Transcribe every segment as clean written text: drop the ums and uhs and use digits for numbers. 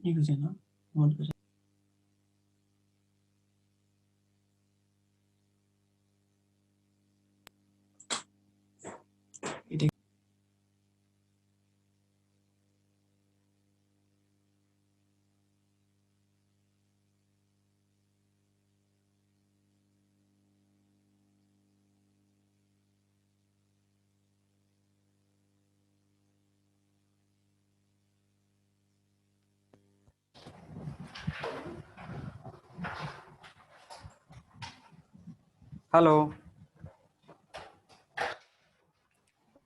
Use है ना बहुत कुछ। Hello,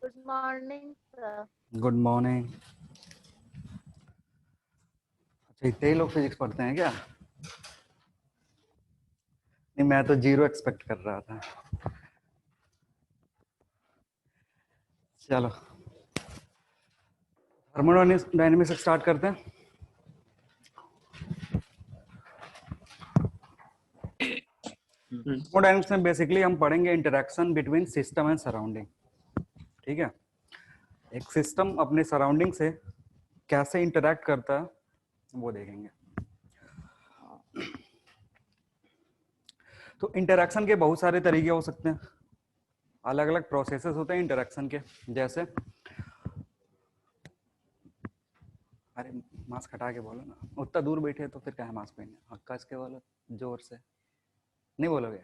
good morning sir. Good morning. अच्छा, इतने ही लोग फिजिक्स पढ़ते हैं क्या? नहीं, मैं तो 0 एक्सपेक्ट कर रहा था। चलो, थर्मोडायनेमिक्स स्टार्ट करते हैं। थर्मोडायनेमिक्स में बेसिकली हम पढ़ेंगे interaction between system and surrounding. ठीक है, एक सिस्टम अपने सराउंडिंग से कैसे इंटरेक्ट करता है वो देखेंगे। तो इंटरेक्शन के बहुत सारे तरीके हो सकते हैं, अलग अलग प्रोसेसेस होते हैं इंटरेक्शन के। जैसे, अरे मास्क हटा के बोलो ना, उतना दूर बैठे तो फिर क्या है मास्क पहने, हक्का के बोलो जोर से, नहीं बोलोगे?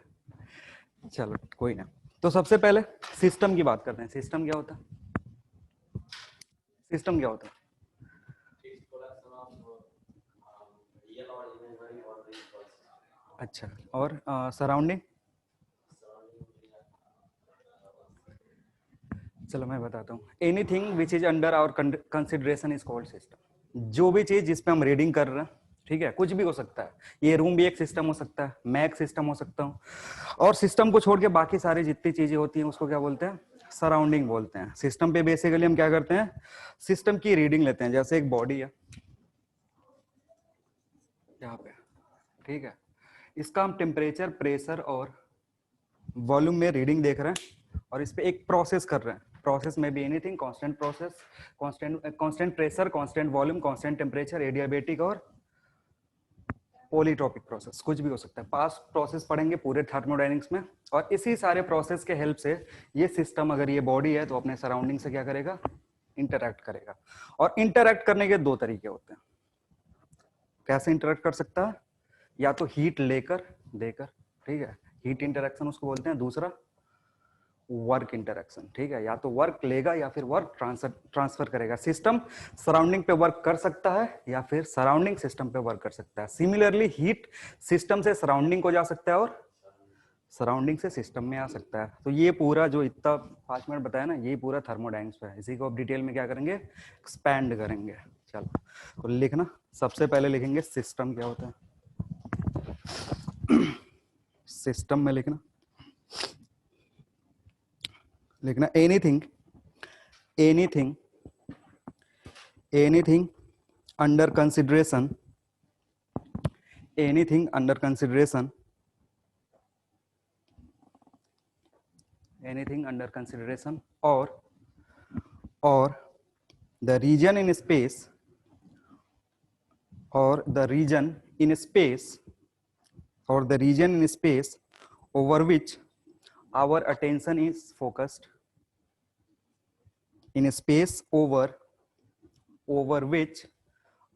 चलो कोई ना। तो सबसे पहले सिस्टम की बात करते हैं। सिस्टम क्या होता है? सिस्टम क्या होता है? अच्छा, और सराउंडिंग? चलो मैं बताता हूँ। Anything which is under our consideration is called system. जो भी चीज जिस पे हम रीडिंग कर रहे हैं, ठीक है, कुछ भी हो सकता है। ये रूम भी एक सिस्टम हो सकता है, मैं एक सिस्टम हो सकता हूँ। और सिस्टम को छोड़ के बाकी सारी जितनी चीजें होती हैं उसको क्या बोलते हैं? सराउंडिंग बोलते हैं। सिस्टम पे बेसिकली हम क्या करते हैं? सिस्टम की रीडिंग लेते हैं। जैसे एक बॉडी है यहाँ पे, ठीक है, इसका हम टेम्परेचर, प्रेशर और वॉल्यूम में रीडिंग देख रहे हैं और इस पे एक प्रोसेस कर रहे हैं। प्रोसेस में भी anything, constant process, constant pressure, constant volume, constant temperature, adiabatic और पॉलीट्रॉपिक प्रोसेस, कुछ भी हो सकता है। पास्ट प्रोसेस पढ़ेंगे पूरे थर्मोडायनेमिक्स में। और इसी सारे प्रोसेस के हेल्प से ये सिस्टम, अगर ये बॉडी है तो अपने सराउंडिंग से क्या करेगा? इंटरैक्ट करेगा। और इंटरैक्ट करने के दो तरीके होते हैं। कैसे इंटरैक्ट कर सकता है? या तो हीट लेकर देकर, ठीक है, हीट इंटरेक्शन उसको बोलते हैं। दूसरा वर्क इंटरेक्शन, ठीक है, या तो वर्क लेगा या फिर वर्क ट्रांसफर करेगा। सिस्टम सराउंडिंग पे वर्क कर सकता है या फिर सराउंडिंग सिस्टम पे वर्क कर सकता है। सिमिलरली हीट सिस्टम से सराउंडिंग को जा सकता है और सराउंडिंग से सिस्टम में आ सकता है। तो ये पूरा जो इतना 5 मिनट बताया ना, ये पूरा थर्मोडायनेमिक्स पे है। इसी को अब डिटेल में क्या करेंगे? एक्सपैंड करेंगे। चलो, तो लिखना, सबसे पहले लिखेंगे सिस्टम क्या होता है। सिस्टम में लिखना anything, anything, anything under consideration, anything under consideration, anything under consideration, or the region in space, or the region in space, or the region in space over which our attention is focused, in space over which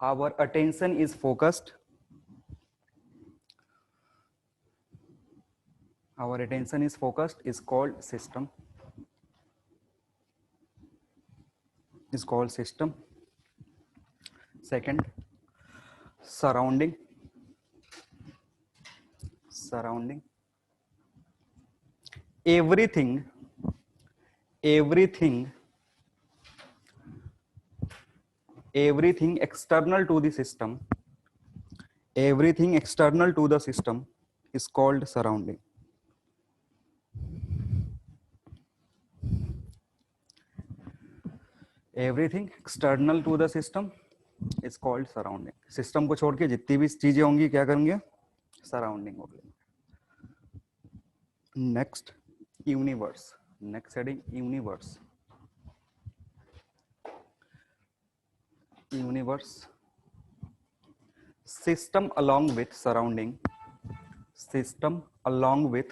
our attention is focused, our attention is focused is called system, is called system. Second, surrounding, surrounding, everything, everything, everything external to the system, everything external to the system is called surrounding. Everything external to the system is called surrounding. System को छोड़ के जितनी भी चीजें होंगी क्या करेंगे? Surrounding होगी। Next, universe. Next heading universe. Universe system along with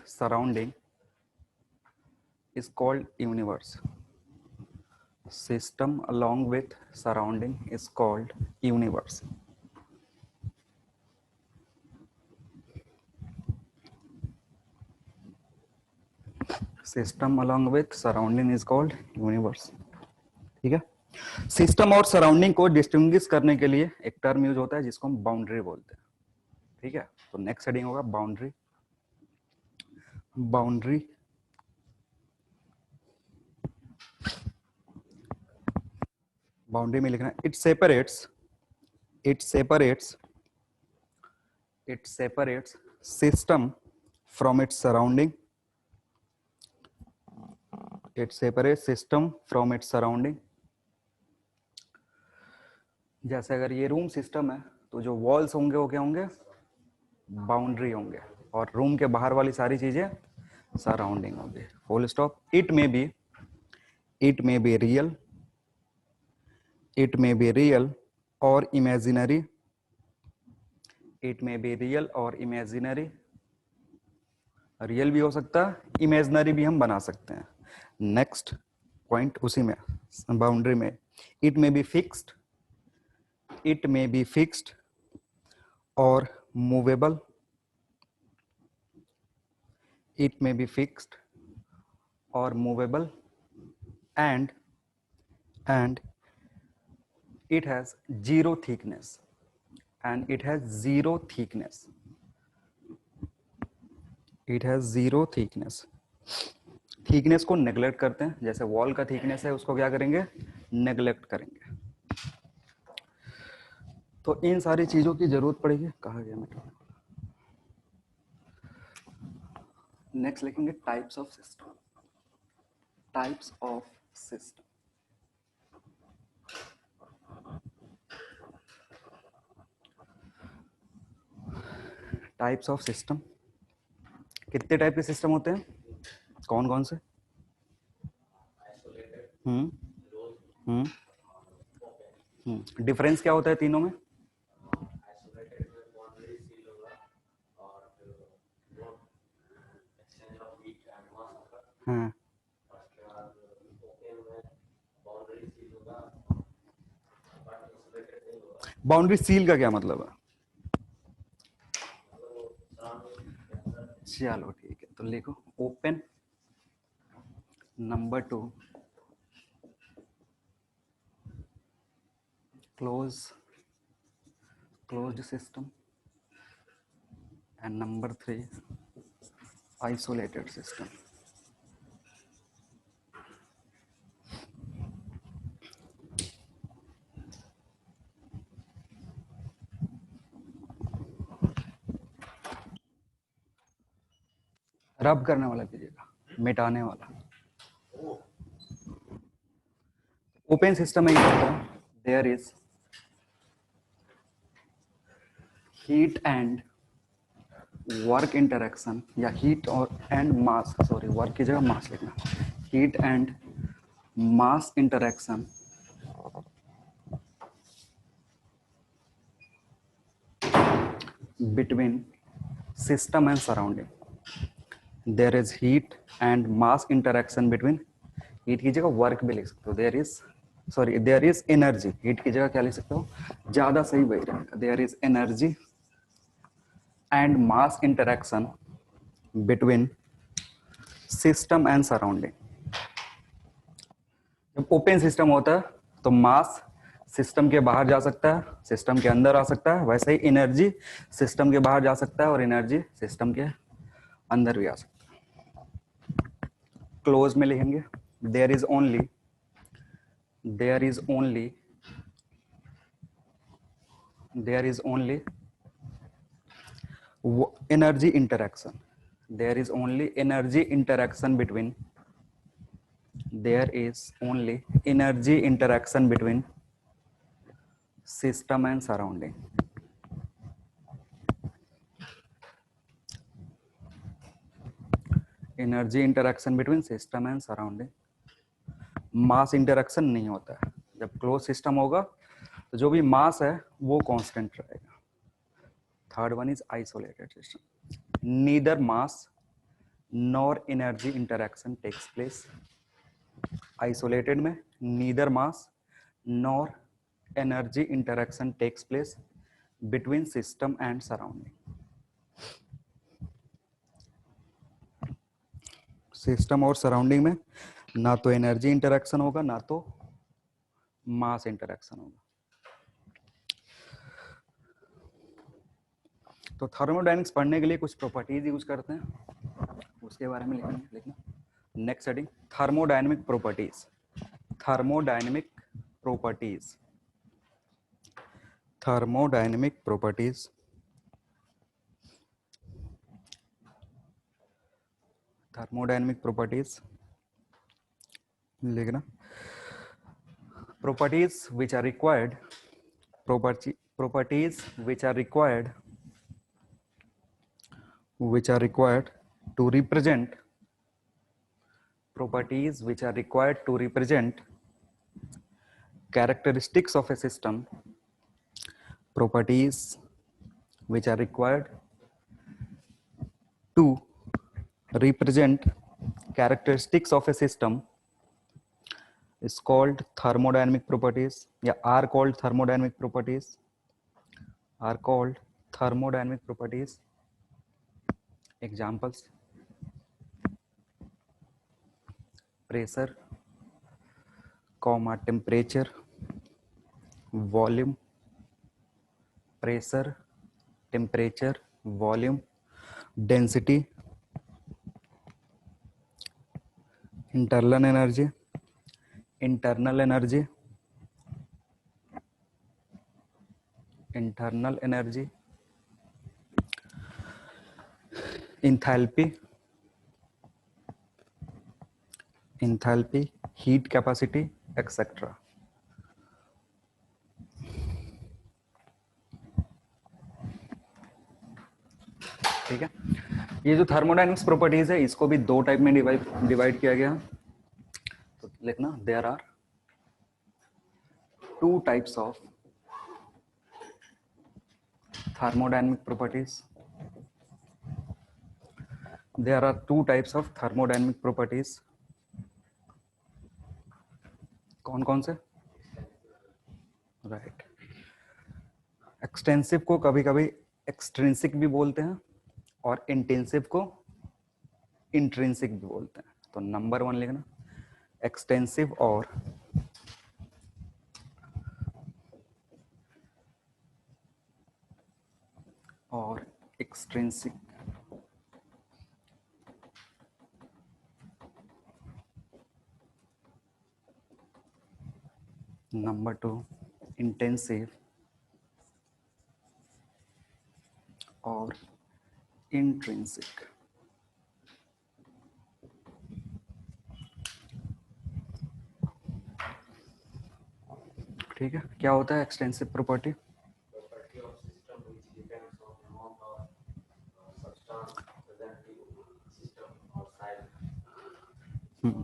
surrounding is called universe. System along with surrounding is called universe. System along with surrounding is called universe. ठीक है. सिस्टम और सराउंडिंग को डिस्टिंग्विश करने के लिए एक term use होता है जिसको हम बाउंड्री बोलते हैं. ठीक है. तो नेक्स्ट हेडिंग होगा बाउंड्री. बाउंड्री में लिखना है it separates system from its surrounding. It separates system from its surrounding. जैसे अगर ये रूम सिस्टम है तो जो वॉल्स होंगे वो क्या होंगे, बाउंड्री होंगे, और रूम के बाहर वाली सारी चीजें सराउंडिंग होंगी. Full stop. It may be real और इमेजिनरी. रियल भी हो सकता है, इमेजिनरी भी हम बना सकते हैं. नेक्स्ट पॉइंट उसी में बाउंड्री में, इट मे बी फिक्स्ड और movable. It may be fixed or movable, and it has zero thickness. Thickness को नेग्लेक्ट करते हैं. जैसे वॉल का थिकनेस है उसको क्या करेंगे, नेग्लेक्ट करेंगे. तो इन सारी चीजों की जरूरत पड़ेगी. कहा गया मैं. नेक्स्ट लिखेंगे types of system. Types of system. कितने टाइप के सिस्टम होते हैं, कौन कौन से? डिफरेंस क्या होता है तीनों में? हाँ. बाउंड्री सील का क्या मतलब है? चलो ठीक है, तो लिखो open. Number 2 closed system, and number 3 isolated system. रब करने वाला कीजिएगा, मिटाने वाला. ओपन सिस्टम में क्या होता है, there is heat and work interaction, या हीट और एंड मास, सॉरी वर्क की जगह मास लिखना, heat and mass interaction between system and surrounding. There is heat and mass interaction between, heat की जगह वर्क भी लिख सकते हो, देयर इज एनर्जी. हीट की जगह क्या लिख सकते हो, ज्यादा सही वही रहेगा. There is energy and mass interaction between system and surrounding. जब ओपन सिस्टम होता है तो मास सिस्टम के बाहर जा सकता है, सिस्टम के अंदर आ सकता है. वैसे ही एनर्जी सिस्टम के बाहर जा सकता है और एनर्जी सिस्टम के अंदर भी आ सकता है. क्लोज में लिखेंगे there is only energy interaction. There is only energy interaction between system and surrounding. Energy interaction between system and surrounding. Mass interaction नहीं होता है. जब क्लोज सिस्टम होगा तो जो भी मास है वो कांस्टेंट रहेगा. Third one is isolated system, neither mass nor energy interaction takes place. Isolated में neither mass nor energy interaction takes place between system and surrounding. System और सराउंडिंग में ना तो एनर्जी इंटरेक्शन होगा ना तो मास इंटरेक्शन होगा। तो थर्मोडायनेमिक्स पढ़ने के लिए कुछ प्रॉपर्टीज यूज करते हैं, उसके बारे में लिखना। Next heading thermodynamic properties. Thermodynamic properties, thermodynamic properties, thermodynamic properties लिखना। properties which are required, properties which are required to represent, properties which are required to represent characteristics of a system, properties which are required to represent characteristics of a system is called thermodynamic properties, या are called thermodynamic properties, are called thermodynamic properties. Examples: pressure, comma temperature, volume, pressure, temperature, volume, density, internal energy, internal energy, internal energy, enthalpy, enthalpy, heat capacity, etc. ठीक है, ये जो thermodynamics properties है इसको भी दो type में divide किया गया। तो लिखना there are two types of thermodynamic properties. There are two types of thermodynamic properties. कौन कौन से? राइट, एक्सटेंसिव को कभी कभी एक्सट्रिंसिक भी बोलते हैं और इंटेंसिव को इंट्रिंसिक भी बोलते हैं। तो नंबर 1 लिखना, एक्सटेंसिव और एक्सट्रिंसिक। नंबर 2 इंटेंसिव और इंट्रिंसिक। ठीक है, क्या होता है एक्सटेंसिव प्रॉपर्टी?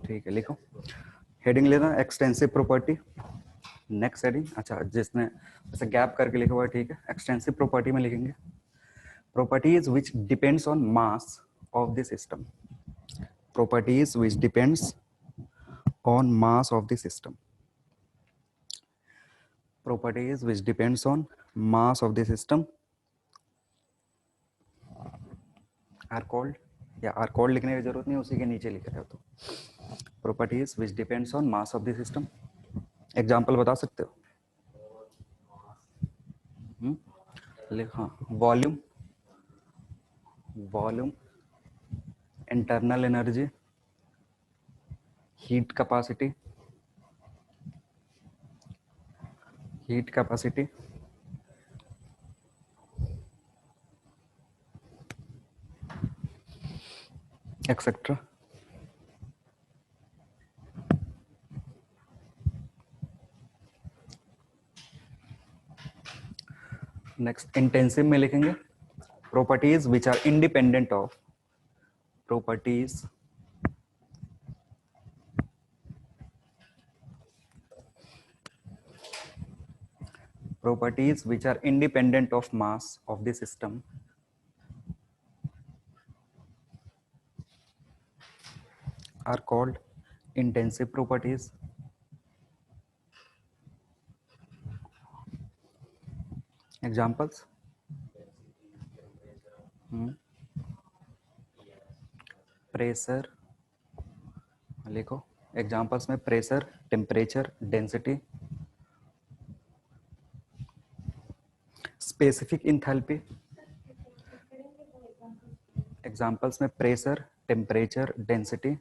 ठीक है, लिखो हेडिंग लेना एक्सटेंसिव प्रॉपर्टी। नेक्स्ट हेडिंग, अच्छा जिसने ऐसे गैप करके लिखा हुआ है, ठीक है, एक्सटेंसिव प्रॉपर्टी में लिखेंगे properties which depends on mass of the system, properties which depends on mass of the system, properties which depends on mass of the system are called, या are called लिखने की जरूरत नहीं, उसी के नीचे लिख रहे हो तो properties which depends on mass of the system। Example बता सकते हो? हाँ, volume, volume, internal energy, heat capacity, heat capacity, etcetera. Next intensive में लिखेंगे properties which are independent of, properties properties which are independent of mass of the system are called intensive properties. Examples? Pressure लिखो, examples में pressure, temperature, density, specific enthalpy. Examples में pressure, temperature, density,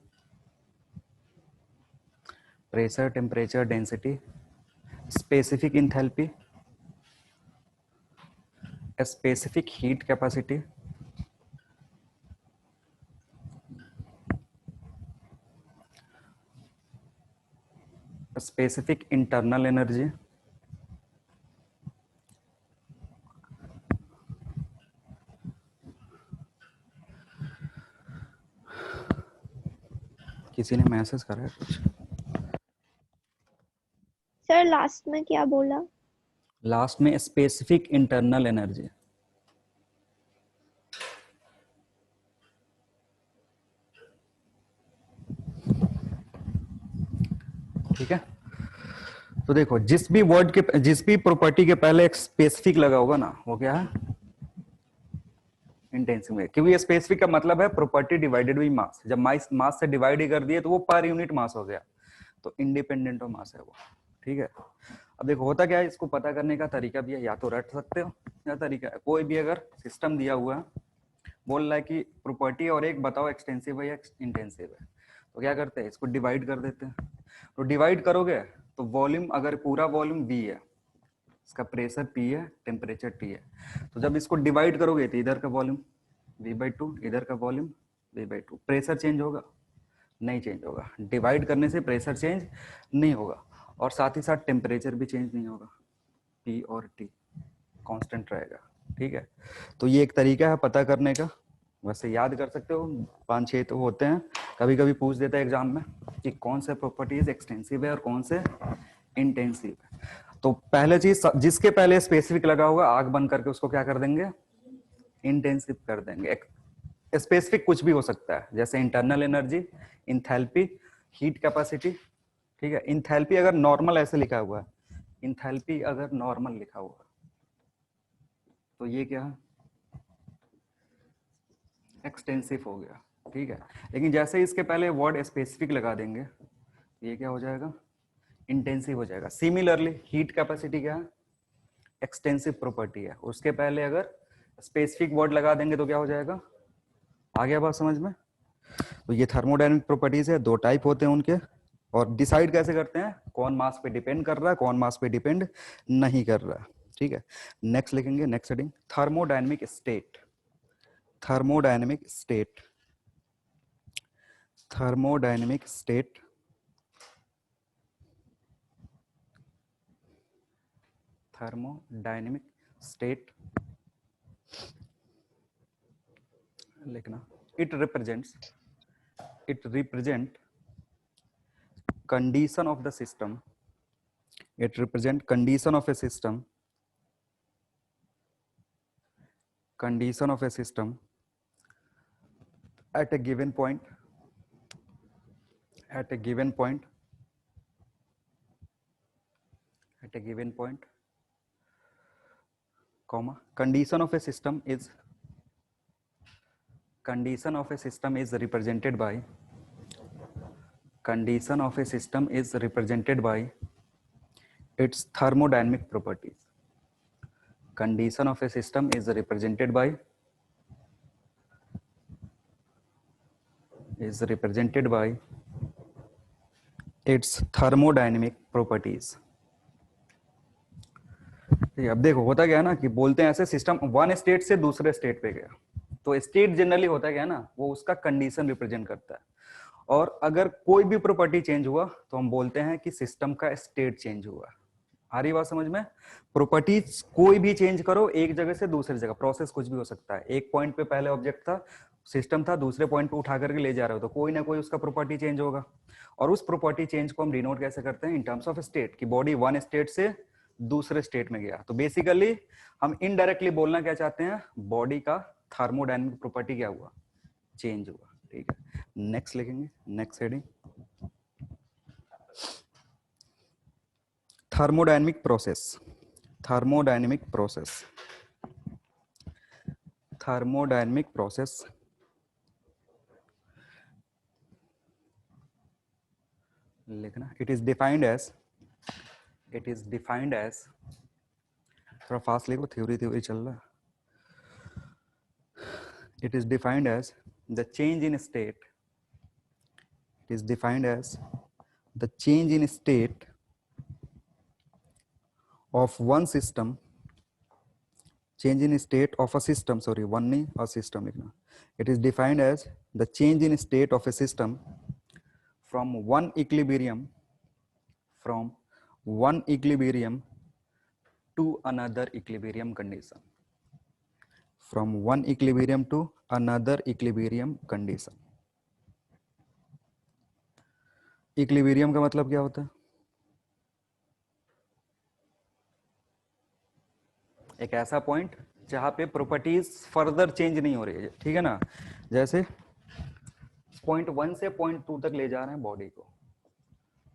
pressure, temperature, density, specific enthalpy, specific heat capacity, specific internal energy, किसी ने message करा है कुछ? Sir last में क्या बोला? लास्ट में स्पेसिफिक इंटरनल एनर्जी। ठीक है, तो देखो जिस भी वर्ड के, जिस भी प्रॉपर्टी के पहले एक स्पेसिफिक लगा होगा ना, वो क्या है? इंटेंसिव है, क्योंकि ये स्पेसिफिक का मतलब है प्रॉपर्टी डिवाइडेड बाई मास। जब मास से डिवाइड ही कर दिए तो वो पर यूनिट मास हो गया, तो इंडिपेंडेंट ऑफ मास है वो। ठीक है, अब देखो होता क्या है, इसको पता करने का तरीका भी है, या तो रट सकते हो या तरीका है, कोई भी अगर सिस्टम दिया हुआ है, बोल रहा है कि प्रॉपर्टी और एक बताओ एक्सटेंसिव है या इंटेंसिव है, तो क्या करते हैं, इसको डिवाइड कर देते हैं। तो डिवाइड करोगे तो वॉल्यूम, अगर पूरा वॉल्यूम V है, इसका प्रेशर P है, टेम्परेचर T है, तो जब इसको डिवाइड करोगे तो इधर का वॉल्यूम V/2, इधर का वॉल्यूम V/2, प्रेशर चेंज होगा? नहीं चेंज होगा। डिवाइड करने से प्रेशर चेंज नहीं होगा, और साथ ही साथ टेम्परेचर भी चेंज नहीं होगा, P और T कांस्टेंट रहेगा। ठीक है, तो ये एक तरीका है पता करने का, वैसे याद कर सकते हो, 5-6 तो होते हैं, कभी कभी पूछ देता है एग्जाम में कि कौन से प्रॉपर्टीज एक्सटेंसिव है और कौन से इंटेंसिव है। तो पहले चीज, जिसके पहले स्पेसिफिक लगा होगा आग बंद करके उसको क्या कर देंगे, इंटेंसिव कर देंगे। स्पेसिफिक कुछ भी हो सकता है, जैसे internal energy, enthalpy, heat capacity. ठीक है, इंथैल्पी अगर नॉर्मल ऐसे लिखा हुआ है, इंथैल्पी अगर नॉर्मल लिखा हुआ है तो ये क्या है, एक्सटेंसिव हो गया। ठीक है, लेकिन जैसे ही इसके पहले वर्ड स्पेसिफिक लगा देंगे ये क्या हो जाएगा, इंटेंसिव हो जाएगा। सिमिलरली हीट कैपेसिटी क्या है, एक्सटेंसिव प्रॉपर्टी है, उसके पहले अगर स्पेसिफिक वर्ड लगा देंगे तो क्या हो जाएगा, आ गया बात समझ में? तो ये थर्मोडायनेमिक प्रॉपर्टीज है, 2 टाइप होते हैं उनके, और डिसाइड कैसे करते हैं, कौन मास पे डिपेंड कर रहा है, कौन मास पे डिपेंड नहीं कर रहा है। ठीक है, नेक्स्ट लिखेंगे, next heading, thermodynamic state. Thermodynamic state, thermodynamic state, thermodynamic state लिखना, it represent condition of the system, it represent condition of a system, condition of a system at a given point, at a given point, at a given point, comma, condition of a system is, condition of a system is represented by, condition of a system is represented by its thermodynamic properties. Condition of a system is represented by, is represented by its thermodynamic properties. अब देखो होता क्या है ना, कि बोलते हैं ऐसे सिस्टम वन स्टेट से दूसरे स्टेट पे गया, तो स्टेट जनरली होता क्या है ना, वो उसका कंडीशन रिप्रेजेंट करता है, और अगर कोई भी प्रॉपर्टी चेंज हुआ तो हम बोलते हैं कि सिस्टम का स्टेट चेंज हुआ। आ रही बात समझ में? प्रॉपर्टीज कोई भी चेंज करो एक जगह से दूसरी जगह, प्रोसेस कुछ भी हो सकता है, एक पॉइंट पे पहले ऑब्जेक्ट था, सिस्टम था, दूसरे पॉइंट पे उठा करके ले जा रहे हो, तो कोई ना कोई उसका प्रॉपर्टी चेंज होगा, और उस प्रॉपर्टी चेंज को हम डिनोट कैसे करते हैं, इन टर्म्स ऑफ स्टेट, कि बॉडी वन स्टेट से दूसरे स्टेट में गया। तो बेसिकली हम इनडायरेक्टली बोलना क्या चाहते हैं, बॉडी का थर्मोडायनेमिक प्रॉपर्टी क्या हुआ, चेंज हुआ। ठीक है, नेक्स्ट लिखेंगे, next heading thermodynamic process. Thermodynamic process, thermodynamic process लिखना। It is defined as, it is defined as, थोड़ा फास्ट लिखो, थ्योरी थ्योरी चल रहा है। It is defined as the change in state. It is defined as the change in state of one system. Change in state of a system. Sorry, one नहीं, a system लिखना. It is defined as the change in state of a system from one equilibrium to another equilibrium condition. From one equilibrium to another equilibrium condition. Equilibrium का मतलब क्या होता है, एक ऐसा point जहां पे प्रॉपर्टीज फर्दर चेंज नहीं हो रही है। ठीक है ना, जैसे पॉइंट 1 से पॉइंट 2 तक ले जा रहे हैं बॉडी को,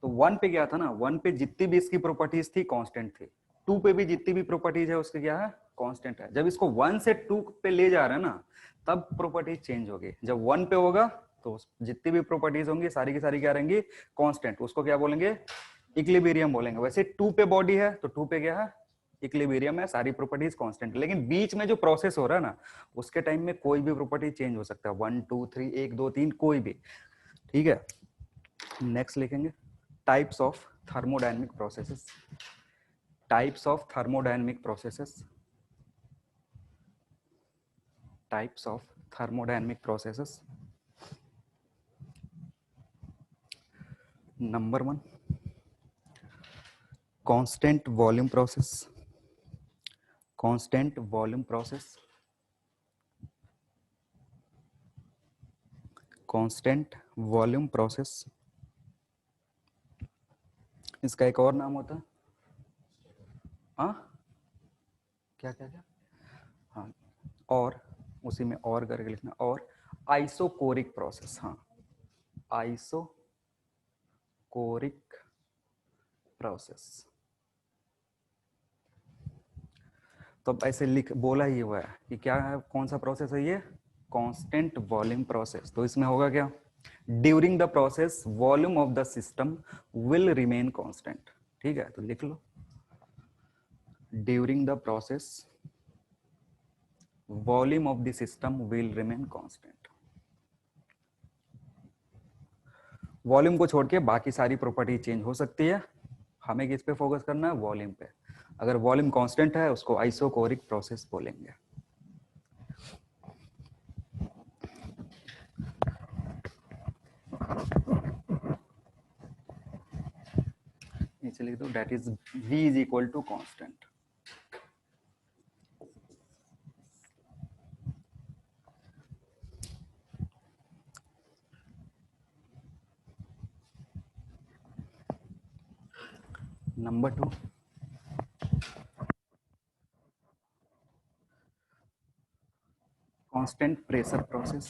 तो 1 पे क्या था ना, 1 पे जितनी भी इसकी प्रॉपर्टीज थी कांस्टेंट थी, 2 पे भी जितनी भी प्रॉपर्टीज है उसकी क्या है, कांस्टेंट है। जब इसको 1 से 2 पे ले जा रहे हैं ना, तब प्रॉपर्टीज चेंज होगी। जब 1 पे होगा तो जितनी भी प्रॉपर्टीज होंगी सारी की सारी क्या रहेंगी, कांस्टेंट। उसको क्या बोलेंगे, इक्विलिब्रियम बोलेंगे। वैसे 2 पे बॉडी है तो 2 पे क्या है, इक्विलिब्रियम है, सारी प्रॉपर्टीज कांस्टेंट। लेकिन बीच में जो प्रोसेस हो रहा है ना, उसके टाइम में कोई भी प्रॉपर्टी चेंज हो सकता है, 1 2 3 1 2 3 कोई भी। ठीक है, नेक्स्ट लिखेंगे types of thermodynamic processes. Types of thermodynamic processes, types of thermodynamic processes. Number 1, constant volume process. Constant volume process, constant volume process. इसका एक और नाम होता है, हाँ क्या क्या क्या, हाँ और उसी में और करके लिखना, और आइसोकोरिक प्रोसेस। हाँ, आइसोकोरिक प्रोसेस। तो ऐसे लिख बोला ही हुआ है कि क्या है, कौन सा प्रोसेस है ये, कांस्टेंट वॉल्यूम प्रोसेस। तो इसमें होगा क्या, during the process volume of the system will remain constant. ठीक है, तो लिख लो, during the process volume of the system will remain constant. Volume को छोड़ के बाकी सारी प्रॉपर्टी चेंज हो सकती है, हमें किस पे फोकस करना है, वॉल्यूम पे। अगर वॉल्यूम कांस्टेंट है उसको आइसोकोरिक प्रोसेस बोलेंगे। नीचे लिख दो, that is V is equal to constant. Number 2, constant pressure process.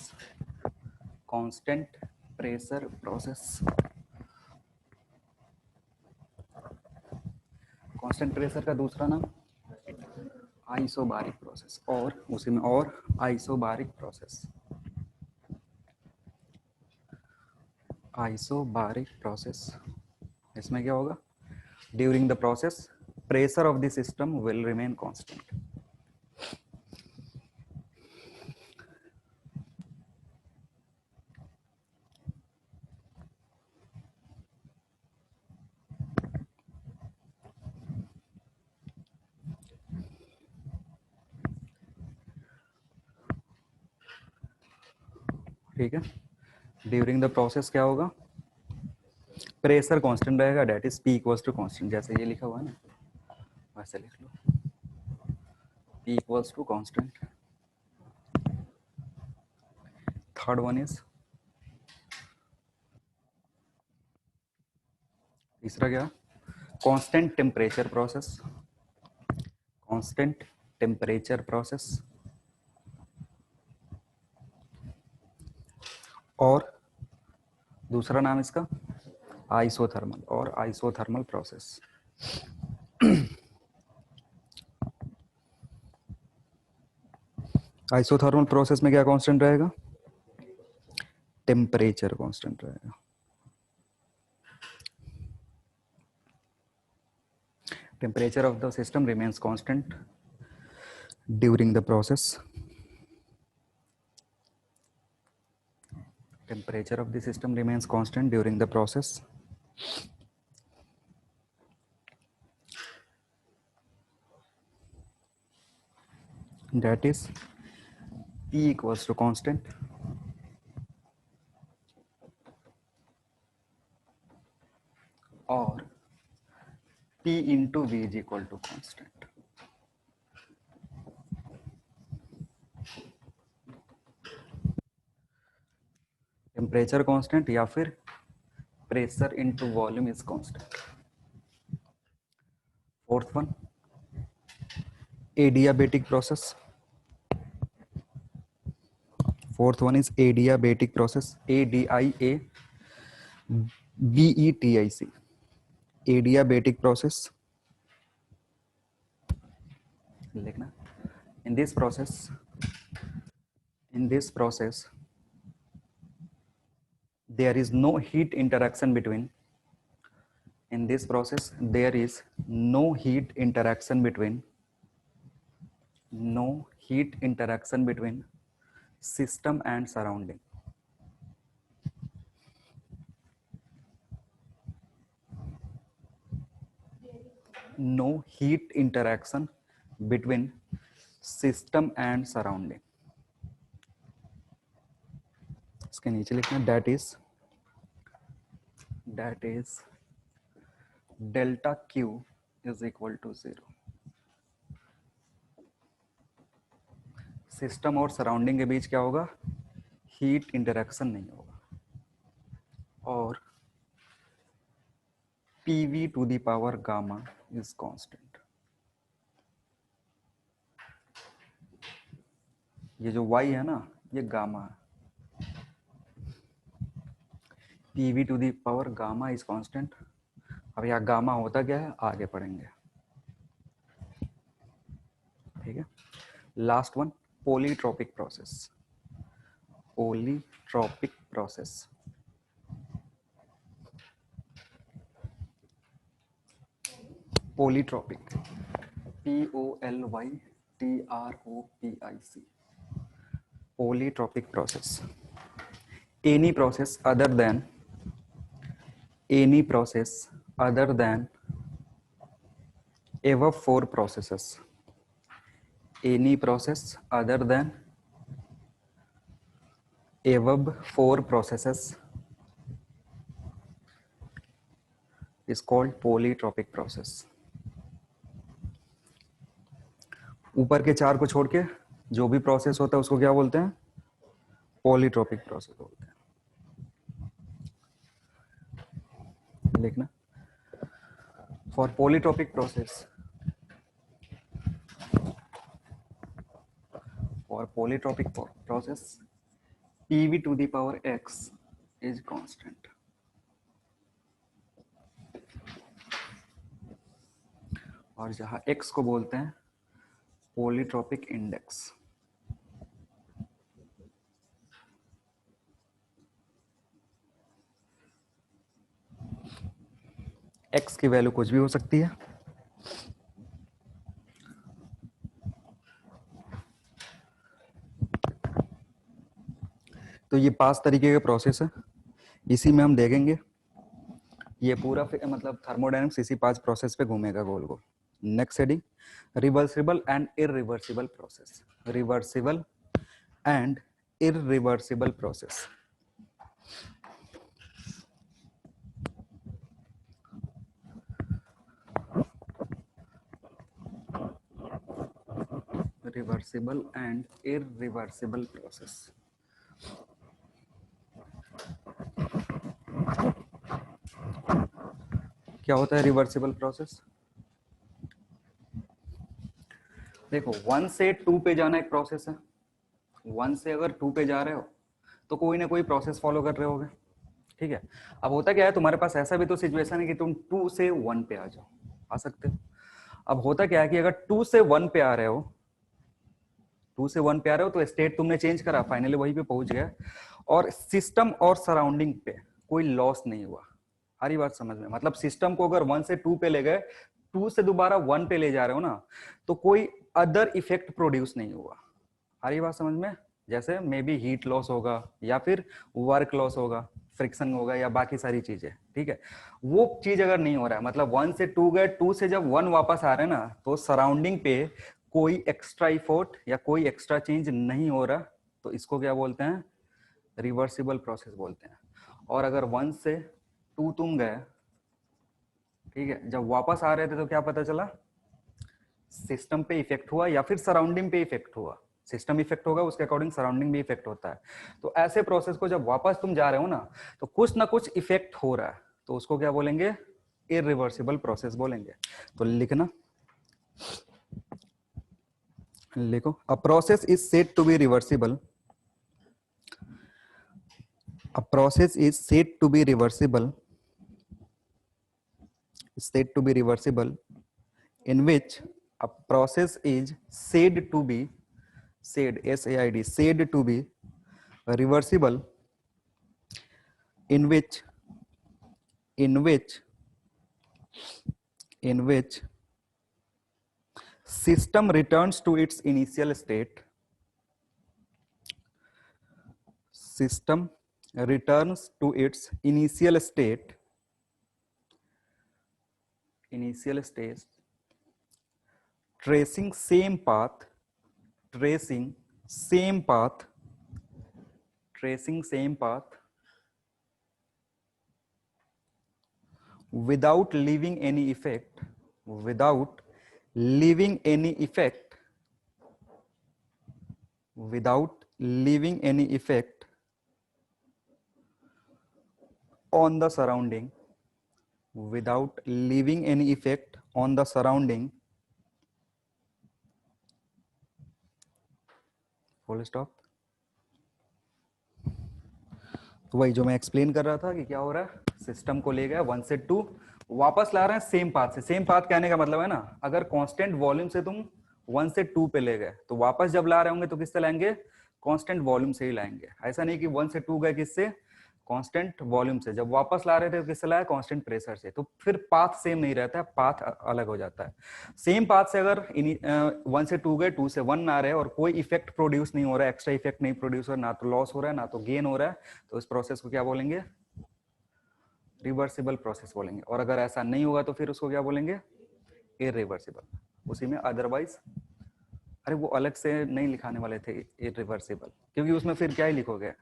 Constant pressure process, constant pressure का दूसरा नाम आइसोबारिक प्रोसेस, और उसी में और आइसोबारिक प्रोसेस। आइसोबारिक प्रोसेस, इसमें क्या होगा, during the process pressure of the system will remain constant. ठीक है, ड्यूरिंग द प्रोसेस क्या होगा, प्रेशर कांस्टेंट रहेगा, that is P equals to constant. जैसे ये लिखा हुआ है ना, वैसे लिख लो, P equals to constant. Third one is, तीसरा क्या, constant temperature process. Constant temperature process, और दूसरा नाम इसका आइसोथर्मल और आइसोथर्मल प्रोसेस। आइसोथर्मल प्रोसेस में क्या कांस्टेंट रहेगा? टेम्परेचर कांस्टेंट रहेगा। Temperature of the system remains constant during the process. Temperature of the system remains constant during the process. That is P equals to constant or P into V is equal to constant. Temperature constant या फिर pressure into volume is constant. Fourth one, adiabatic process. Fourth one is adiabatic process, ADIABETIC, adiabatic process. लिखना, in this process there is no heat interaction between system and surrounding. No heat interaction between system and surrounding. इसके नीचे लिखना, that is delta Q is equal to 0. System और surrounding के बीच क्या होगा? Heat interaction नहीं होगा। और PV to the power gamma is constant. ये जो Y है ना, ये गामा है। PV to the power gamma is constant. अब यहाँ गामा होता क्या है आगे पढ़ेंगे, ठीक है। Last one, polytropic process. Polytropic process, polytropic, POLYTROPIC, polytropic process. Any process other than above four processes. Any process other than above four processes is called polytropic process. ऊपर के चार को छोड़ के जो भी प्रोसेस होता है उसको क्या बोलते हैं? पॉलीट्रोपिक प्रोसेस बोलते हैं। लिखना, for polytropic process, PV to the power x is constant. और जहां x को बोलते हैं पॉलीट्रोपिक इंडेक्स। x की वैल्यू कुछ भी हो सकती है। तो ये 5 तरीके के प्रोसेस है, इसी में हम देखेंगे। ये पूरा मतलब थर्मोडायनेमिक्स इसी 5 प्रोसेस पे घूमेगा गोल गोल। Next heading, reversible and irreversible process. Reversible and irreversible process. Reversible and irreversible process. क्या होता है रिवर्सिबल प्रोसेस? देखो 1 से 2 पे जाना एक प्रोसेस है, 1 से अगर 2 पे जा रहे हो तो कोई ना कोई प्रोसेस फॉलो कर रहे होगे, ठीक है। अब होता क्या है, तुम्हारे पास ऐसा भी तो सिचुएशन है कि तुम 2 से 1 पे आ जाओ, आ सकते हो। अब होता क्या है कि अगर 2 से 1 पे आ रहे हो, 2 से 1 पे आ रहे हो तो स्टेट तुमने चेंज करा, फाइनली वहीं पे पहुंच गया, और सिस्टम और सराउंडिंग पे कोई लॉस नहीं हुआ। हरी बात समझ में, मतलब सिस्टम को अगर 1 से 2 पे ले गए, 2 से दोबारा 1 पे ले जा रहे हो ना, तो कोई अदर इफेक्ट प्रोड्यूस नहीं हुआ। हरी बात समझ में, जैसे मे बी हीट लॉस होगा या फिर वर्क लॉस होगा, फ्रिक्शन होगा या बाकी सारी चीजें, ठीक है। वो चीज अगर नहीं हो रहा है, मतलब 1 से 2 गए, 2 से जब 1 वापस आ रहे हैं ना, तो सराउंडिंग पे कोई एक्स्ट्रा इफोर्ट या कोई एक्स्ट्रा चेंज नहीं हो रहा, तो इसको क्या बोलते हैं, रिवर्सिबल प्रोसेस बोलते हैं। और अगर 1 से 2 तुम गए, ठीक है, जब वापस आ रहे थे तो क्या पता चला, सिस्टम पे इफेक्ट हुआ या फिर सराउंडिंग पे इफेक्ट हुआ। सिस्टम इफेक्ट होगा, उसके अकॉर्डिंग सराउंडिंग भी इफेक्ट होता है। तो ऐसे प्रोसेस को जब वापस तुम जा रहे हो ना, तो कुछ ना कुछ इफेक्ट हो रहा है, तो उसको क्या बोलेंगे, इरिवर्सिबल प्रोसेस बोलेंगे। तो लिखना, लिखो, a process is said to be reversible, a process is said to be reversible, said to be reversible, in which a process is said to be, said, S-A-I-D, said to be reversible, in which system returns to its initial state, system returns to its initial state, tracing same path, without leaving any effect, without leaving any effect on the surrounding, without leaving any effect on the surrounding, full stop। तो वही जो मैं explain कर रहा था कि क्या हो रहा है, सिस्टम को ले गया 1 से 2, वापस ला रहे हैं सेम पाथ से। सेम पाथ कहने का मतलब है ना, अगर कांस्टेंट वॉल्यूम से तुम 1 से 2 पे ले गए, तो वापस जब ला रहे होंगे तो किससे लाएंगे, कांस्टेंट वॉल्यूम से ही लाएंगे। ऐसा नहीं कि 1 से 2 गए किससे, कांस्टेंट वॉल्यूम से। जब वापस ला रहे थे तो किससे लाया, कांस्टेंट प्रेशर से। तो फिर पाथ सेम नहीं रहता है, पाथ अलग हो जाता है। सेम पाथ से अगर 1 से 2 गए, 2 से 1 आ रहे हैं और कोई इफेक्ट प्रोड्यूस नहीं हो रहा है, एक्स्ट्रा इफेक्ट नहीं प्रोड्यूस हो रहा है, ना तो लॉस हो रहा है ना तो गेन हो रहा है, तो इस प्रोसेस को क्या बोलेंगे, रिवर्सिबल प्रोसेस बोलेंगे। और अगर ऐसा नहीं होगा तो फिर उसको क्या बोलेंगे, इरिवर्सिबल। उसी में अदरवाइज, अरे वो अलग से नहीं लिखाने वाले थे इरिवर्सिबल, क्योंकि उसमें फिर क्या ही लिखोगे,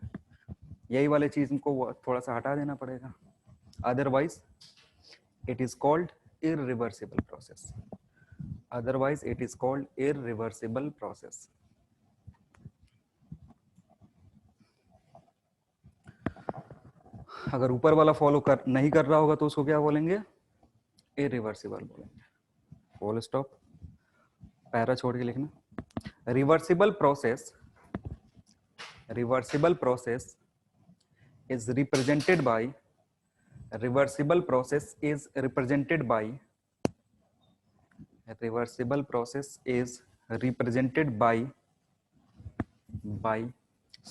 यही वाले चीज को थोड़ा सा हटा देना पड़ेगा। Otherwise it is called irreversible process, otherwise it is called irreversible process. अगर ऊपर वाला फॉलो नहीं कर रहा होगा तो उसको क्या बोलेंगे, इरिवर्सिबल बोलेंगे। फुल स्टॉप, पैरा छोड़ के लिखना। Reversible process is represented by, reversible process is represented by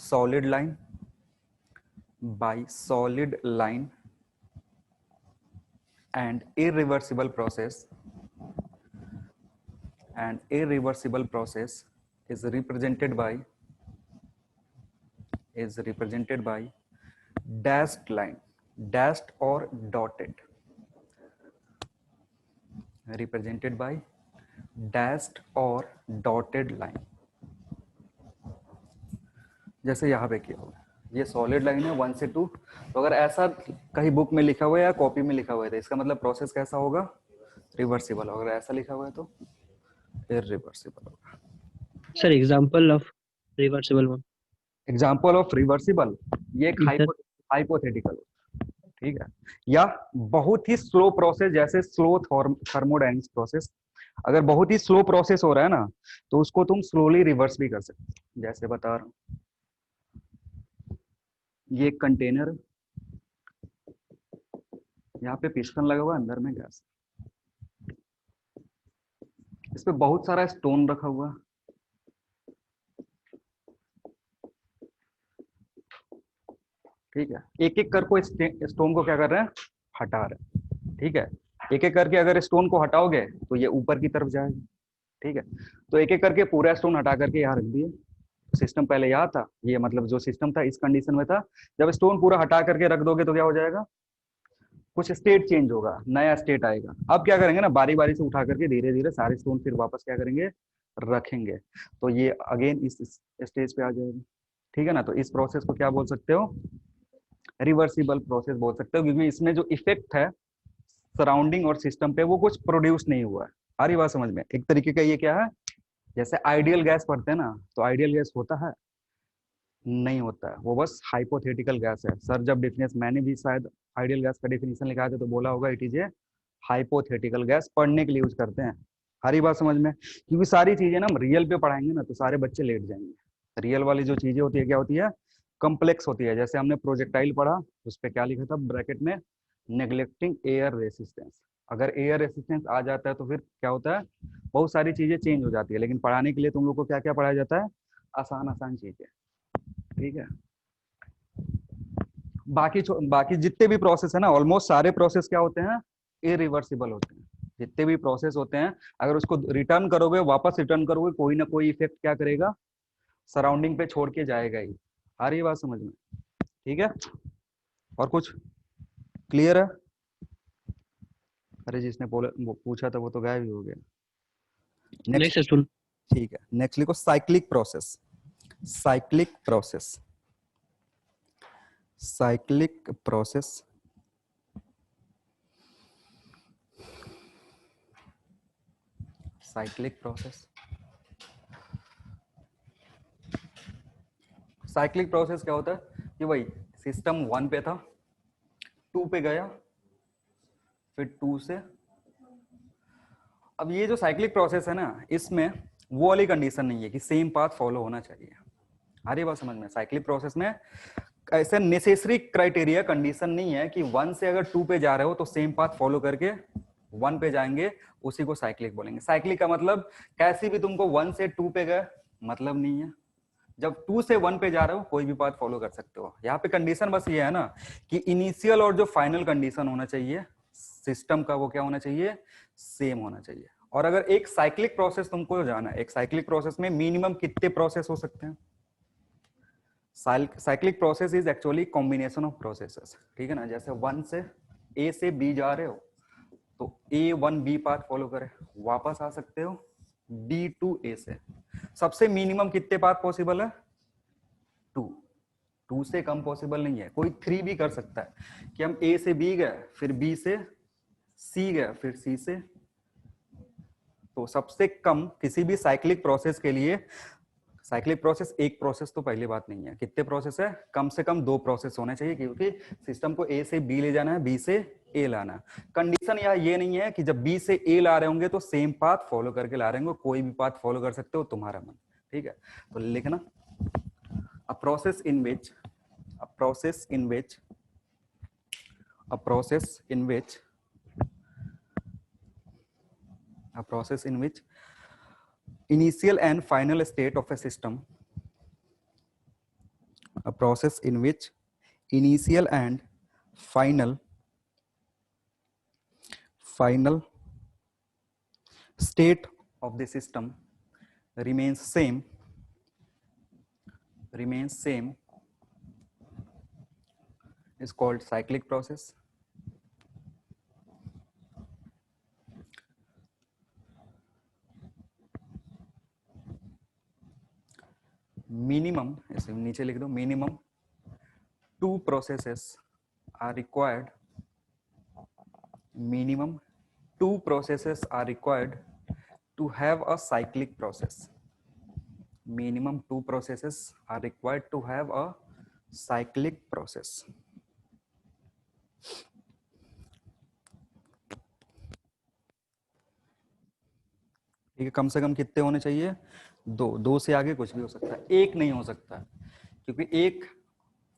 solid line, and irreversible process is represented by dashed line, dashed or dotted, represented by dashed or dotted line। जैसे यहाँ पे किया हुआ है, ये सॉलिड लाइन है 1 से 2, तो अगर ऐसा कहीं बुक में लिखा हुआ है या कॉपी में लिखा हुआ है तो इसका मतलब प्रोसेस कैसा होगा, रिवर्सिबल। अगर ऐसा लिखा हुआ है तो इरिवर्सिबल होगा। Sir example of reversible one, example of reversible, ये एक हाइपोथेटिकल, ठीक है, या बहुत ही स्लो प्रोसेस, जैसे स्लो थर्मोडायनेमिक्स प्रोसेस, अगर बहुत ही स्लो प्रोसेस हो रहा है ना, तो उसको तुम स्लोली रिवर्स भी कर सकते हो। जैसे बता रहा हूँ, ये एक कंटेनर, यहाँ पे पिस्टन लगा हुआ है, अंदर में गैस, इस पे बहुत सारा स्टोन रखा हुआ है। ठीक है, एक एक कर को स्टोन को क्या कर रहे हैं, हटा रहे हैं। ठीक है, एक एक करके अगर स्टोन को हटाओगे तो ये ऊपर की तरफ जाएगा। ठीक है, तो एक एक करके पूरा स्टोन हटा करके यहाँ रख दिए। सिस्टम पहले यहाँ था, ये मतलब जो सिस्टम था इस कंडीशन में था। जब स्टोन पूरा हटा करके रख दोगे तो क्या हो जाएगा, कुछ स्टेट चेंज होगा, नया स्टेट आएगा। अब क्या करेंगे ना, बारी बारी से उठा करके धीरे धीरे सारे स्टोन फिर वापस क्या करेंगे, रखेंगे, तो ये अगेन इस स्टेज पे आ जाएगा। ठीक है ना, तो इस प्रोसेस को क्या बोल सकते हो, रिवर्सिबल प्रोसेस बोल सकते हो, क्योंकि इसमें जो इफेक्ट है सराउंडिंग और सिस्टम पे वो कुछ प्रोड्यूस नहीं हुआ है। आ रही बात समझ में? एक तरीके का ये क्या है, जैसे आइडियल गैस पढ़ते हैं ना, तो आइडियल गैस होता है, नहीं होता है, वो बस हाइपोथेटिकल गैस है। सर जब डेफिनेशन, मैंने भी शायद आइडियल गैस का डेफिनेशन लिखा था तो बोला होगा it is a hypothetical gas, पढ़ने के लिए यूज करते हैं। हरी बात समझ में? क्योंकि सारी चीजें ना हम रियल पे पढ़ाएंगे ना तो सारे बच्चे लेट जाएंगे। रियल वाली जो चीजें होती है क्या होती है, कम्प्लेक्स होती है। जैसे हमने प्रोजेक्टाइल पढ़ा, उस पर क्या लिखा था ब्रैकेट में, नेग्लेक्टिंग एयर रेसिस्टेंस। अगर एयर रेसिस्टेंस आ जाता है तो फिर क्या होता है, बहुत सारी चीजें चेंज हो जाती है। लेकिन पढ़ाने के लिए तुम लोग को क्या क्या पढ़ाया जाता है, आसान आसान चीजें। ठीक है, बाकी जितने भी प्रोसेस है ना, ऑलमोस्ट सारे प्रोसेस क्या होते हैं, इरिवर्सिबल होते हैं। जितने भी प्रोसेस होते हैं, अगर उसको रिटर्न करोगे, वापस रिटर्न करोगे, कोई ना कोई इफेक्ट क्या करेगा, सराउंडिंग पे छोड़ के जाएगा ही। आ रही है बात समझ में? ठीक है, और कुछ क्लियर है? अरे जिसने वो पूछा था वो तो गायब ही हो गया। Next next, Ashwin. ठीक है, नेक्स्ट लिखो cyclic process. Cyclic process, cyclic process, cyclic process. Cyclic process क्या होता है कि भाई सिस्टम 1 पे था, 2 पे गया, फिर 2 से, अब ये जो साइक्लिक प्रोसेस है ना, इसमें वो वाली कंडीशन नहीं है कि सेम पाथ फॉलो होना चाहिए। आ रही बात समझ में? साइक्लिक प्रोसेस में ऐसे नेसेसरी क्राइटेरिया कंडीशन नहीं है कि 1 से अगर 2 पे जा रहे हो तो सेम पाथ फॉलो करके 1 पे जाएंगे, उसी को साइक्लिक बोलेंगे। साइक्लिक का मतलब कैसी भी तुमको 1 से 2 पे गए मतलब नहीं है, जब 2 से 1 पे जा रहे हो कोई भी पाथ फॉलो कर सकते हो। यहाँ पे कंडीशन बस ये है ना कि इनिशियल और जो फाइनल कंडीशन होना चाहिए सिस्टम का, वो क्या होना चाहिए, सेम होना चाहिए। और अगर एक साइक्लिक प्रोसेस तुमको जाना है, एक साइक्लिक प्रोसेस में मिनिमम कितने प्रोसेस हो सकते हैं, cyclic process is actually combination of processes. ठीक है ना, जैसे 1 से ए से बी जा रहे हो तो A1B पाथ फॉलो करे, वापस आ सकते हो D2A से। सबसे मिनिमम कितने पाथ पॉसिबल है, 2। 2 से कम पॉसिबल नहीं है। कोई 3 भी कर सकता है कि हम A से B गए, फिर B से C गए, फिर C से। तो सबसे कम किसी भी साइक्लिक प्रोसेस के लिए, साइक्लिक प्रोसेस एक प्रोसेस तो पहली बात नहीं है, कितने प्रोसेस है, कम से कम 2 प्रोसेस होने चाहिए, क्योंकि सिस्टम को ए से बी ले जाना है, बी से ए लाना है। कंडीशन यहाँ ये नहीं है कि जब बी से ए ला रहे होंगे तो सेम पाथ फॉलो करके ला रहे होंगे, कोई भी पाथ फॉलो कर सकते हो, तुम्हारा मन। ठीक है, तो लिखना a process in which, a process in which, a process in which, a process in which initial and final state of a system, a process in which initial and final state of the system remains same is called cyclic process. Minimum, ऐसे नीचे लिख दो, minimum 2 processes are required, minimum 2 processes are required to have a cyclic process. Minimum 2 processes are required to have a cyclic process. ठीक है, कम से कम कितने होने चाहिए? 2 से आगे कुछ भी हो सकता है, 1 नहीं हो सकता, क्योंकि 1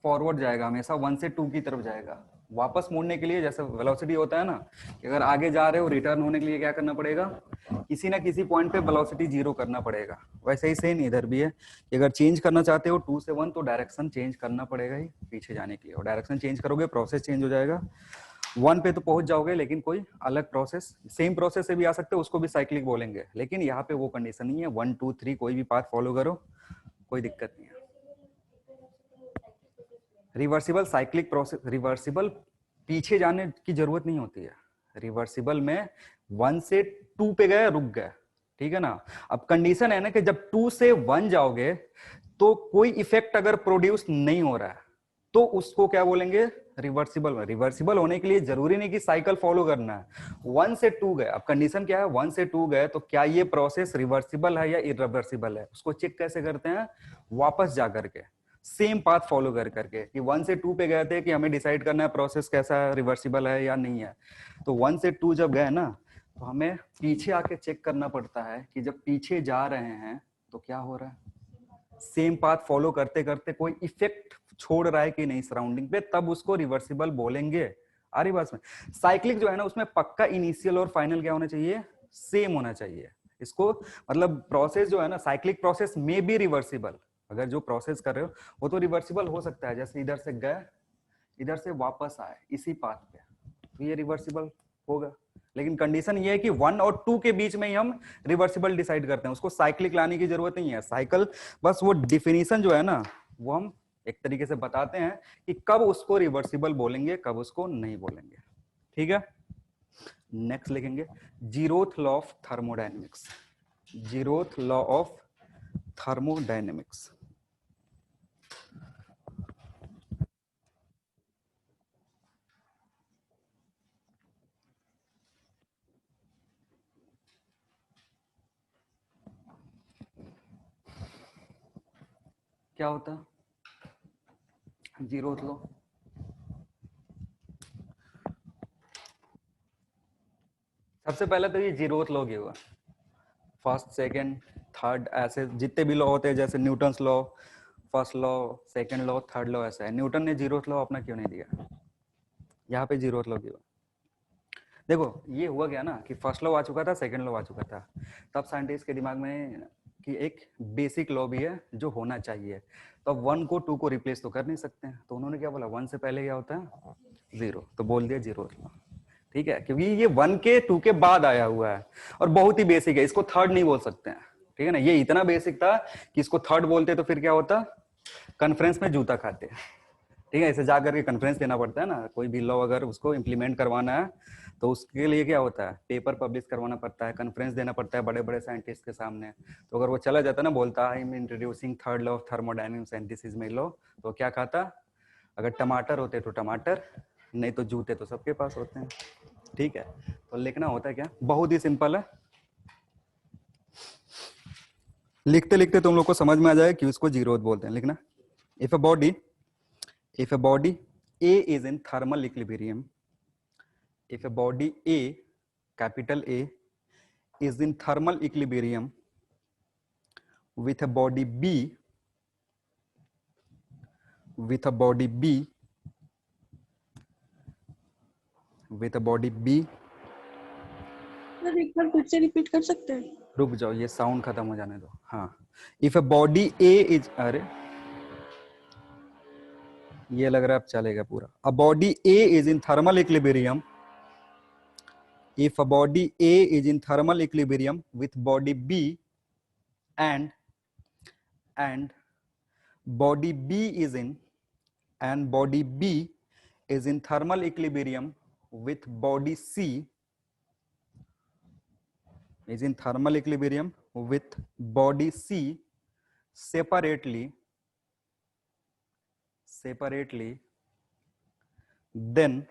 फॉरवर्ड जाएगा हमेशा, 1 से 2 की तरफ जाएगा। वापस मोड़ने के लिए जैसे वेलोसिटी होता है ना, कि अगर आगे जा रहे हो रिटर्न होने के लिए क्या करना पड़ेगा, किसी ना किसी पॉइंट पे वेलोसिटी 0 करना पड़ेगा। वैसे ही सेम इधर भी है कि अगर चेंज करना चाहते हो 2 से 1 तो डायरेक्शन चेंज करना पड़ेगा ही पीछे जाने के लिए, और डायरेक्शन चेंज करोगे प्रोसेस चेंज हो जाएगा। 1 पे तो पहुंच जाओगे, लेकिन कोई अलग प्रोसेस, सेम प्रोसेस से भी आ सकते हो, उसको भी साइक्लिक बोलेंगे, लेकिन यहाँ पे वो कंडीशन नहीं है। 1 2 3 कोई भी पाथ फॉलो करो, कोई दिक्कत नहीं है। रिवर्सिबल साइक्लिक प्रोसेस, रिवर्सिबल पीछे जाने की जरूरत नहीं होती है। रिवर्सिबल में 1 से 2 पे गए, रुक गए, ठीक है ना। अब कंडीशन है ना कि जब 2 से 1 जाओगे तो कोई इफेक्ट अगर प्रोड्यूस नहीं हो रहा है तो उसको क्या बोलेंगे, रिवर्सिबल। रिवर्सिबल होने के लिए जरूरी नहीं कि साइकिल फॉलो करना है। 1 से 2 गए, अब कंडीशन क्या है, 1 से 2 गए तो क्या ये प्रोसेस रिवर्सिबल है या इरिवर्सिबल है, उसको चेक कैसे करते हैं, वापस जा करके सेम पाथ फॉलो कर करके, कि 1 से 2 पे गए थे कि हमें डिसाइड करना है प्रोसेस कैसा है, रिवर्सिबल है या नहीं है। तो 1 से 2 जब गए ना, तो हमें पीछे आके चेक करना पड़ता है कि जब पीछे जा रहे हैं तो क्या हो रहा है, सेम पाथ फॉलो करते करते कोई इफेक्ट छोड़ रहा है कि नहीं सराउंडिंग पे, तब उसको रिवर्सिबल बोलेंगे। आ रही बात में? साइक्लिक जो है ना, उसमें पक्का इनिशियल और फाइनल क्या होना चाहिए, सेम होना चाहिए। इसको मतलब प्रोसेस जो है ना, साइक्लिक प्रोसेस में भी रिवर्सिबल, अगर जो प्रोसेस कर रहे हो वो तो रिवर्सिबल हो सकता है, जैसे इधर से गए इधर से वापस आए इसी पाथ पे, तो ये रिवर्सिबल होगा। लेकिन कंडीशन ये है कि 1 और 2 के बीच में ही हम रिवर्सिबल डिसाइड करते हैं, उसको साइक्लिक लाने की जरूरत नहीं है। साइकिल बस वो डिफिनीशन जो है ना, वो हम एक तरीके से बताते हैं कि कब उसको रिवर्सिबल बोलेंगे, कब उसको नहीं बोलेंगे। ठीक है, नेक्स्ट लिखेंगे zeroth law of thermodynamics. Zeroth law of thermodynamics. क्या होता है जीरोथ लॉ? सबसे पहले तो ये जीरोथ लॉ की हुआ, फर्स्ट सेकंड थर्ड ऐसे जितने भी लॉ होते हैं, जैसे Newton's law, first law, second law, third law, ऐसा है। न्यूटन ने जीरोथ लॉ अपना क्यों नहीं दिया, यहाँ पे जीरोथ लॉ की हुआ। देखो ये हुआ क्या ना, कि फर्स्ट लॉ आ चुका था, सेकंड लॉ आ चुका था, तब साइंटिस्ट के दिमाग में कि एक बेसिक लॉ भी है जो होना चाहिए, तो अब 1 को 2 को रिप्लेस तो कर नहीं सकते हैं, तो उन्होंने क्या बोला, 1 से पहले क्या होता है 0, तो बोल दिया जीरोथ लॉ। ठीक है, क्योंकि ये 1 के 2 के बाद आया हुआ है और बहुत ही बेसिक है, इसको थर्ड नहीं बोल सकते हैं। ठीक है ना, ये इतना बेसिक था कि इसको थर्ड बोलते तो फिर क्या होता, कॉन्फ्रेंस में जूता खाते। ठीक है, इसे जाकर के कॉन्फ्रेंस देना पड़ता है ना, कोई भी लॉ अगर उसको इम्प्लीमेंट करवाना है तो उसके लिए क्या होता है, पेपर पब्लिश करवाना पड़ता है, कॉन्फ्रेंस देना पड़ता है बड़े बड़े साइंटिस्ट के सामने। तो अगर वो चला जाता ना, बोलता I am introducing third law of thermodynamics and this is my law, तो क्या खाता, अगर टमाटर होते तो टमाटर, नहीं तो जूते तो सबके पास होते हैं। ठीक है, तो लिखना होता है क्या, बहुत ही सिंपल है, लिखते लिखते तुम लोग को समझ में आ जाए कि उसको जीरोथ बोलते हैं। लिखना, if a body A is in thermal equilibrium, if a body A, capital A, is in thermal equilibrium with a body B, with a body B, with a body B, sir एक बार फिर से repeat कर सकते हैं? रुक जाओ ये sound खत्म हो जाने दो। हाँ, if a body A is, अरे ये लग रहा है अब चलेगा पूरा। A body A is in thermal equilibrium, if a body A is in thermal equilibrium with body B and body B is in, and body B is in thermal equilibrium with body C, is in thermal equilibrium with body C separately, then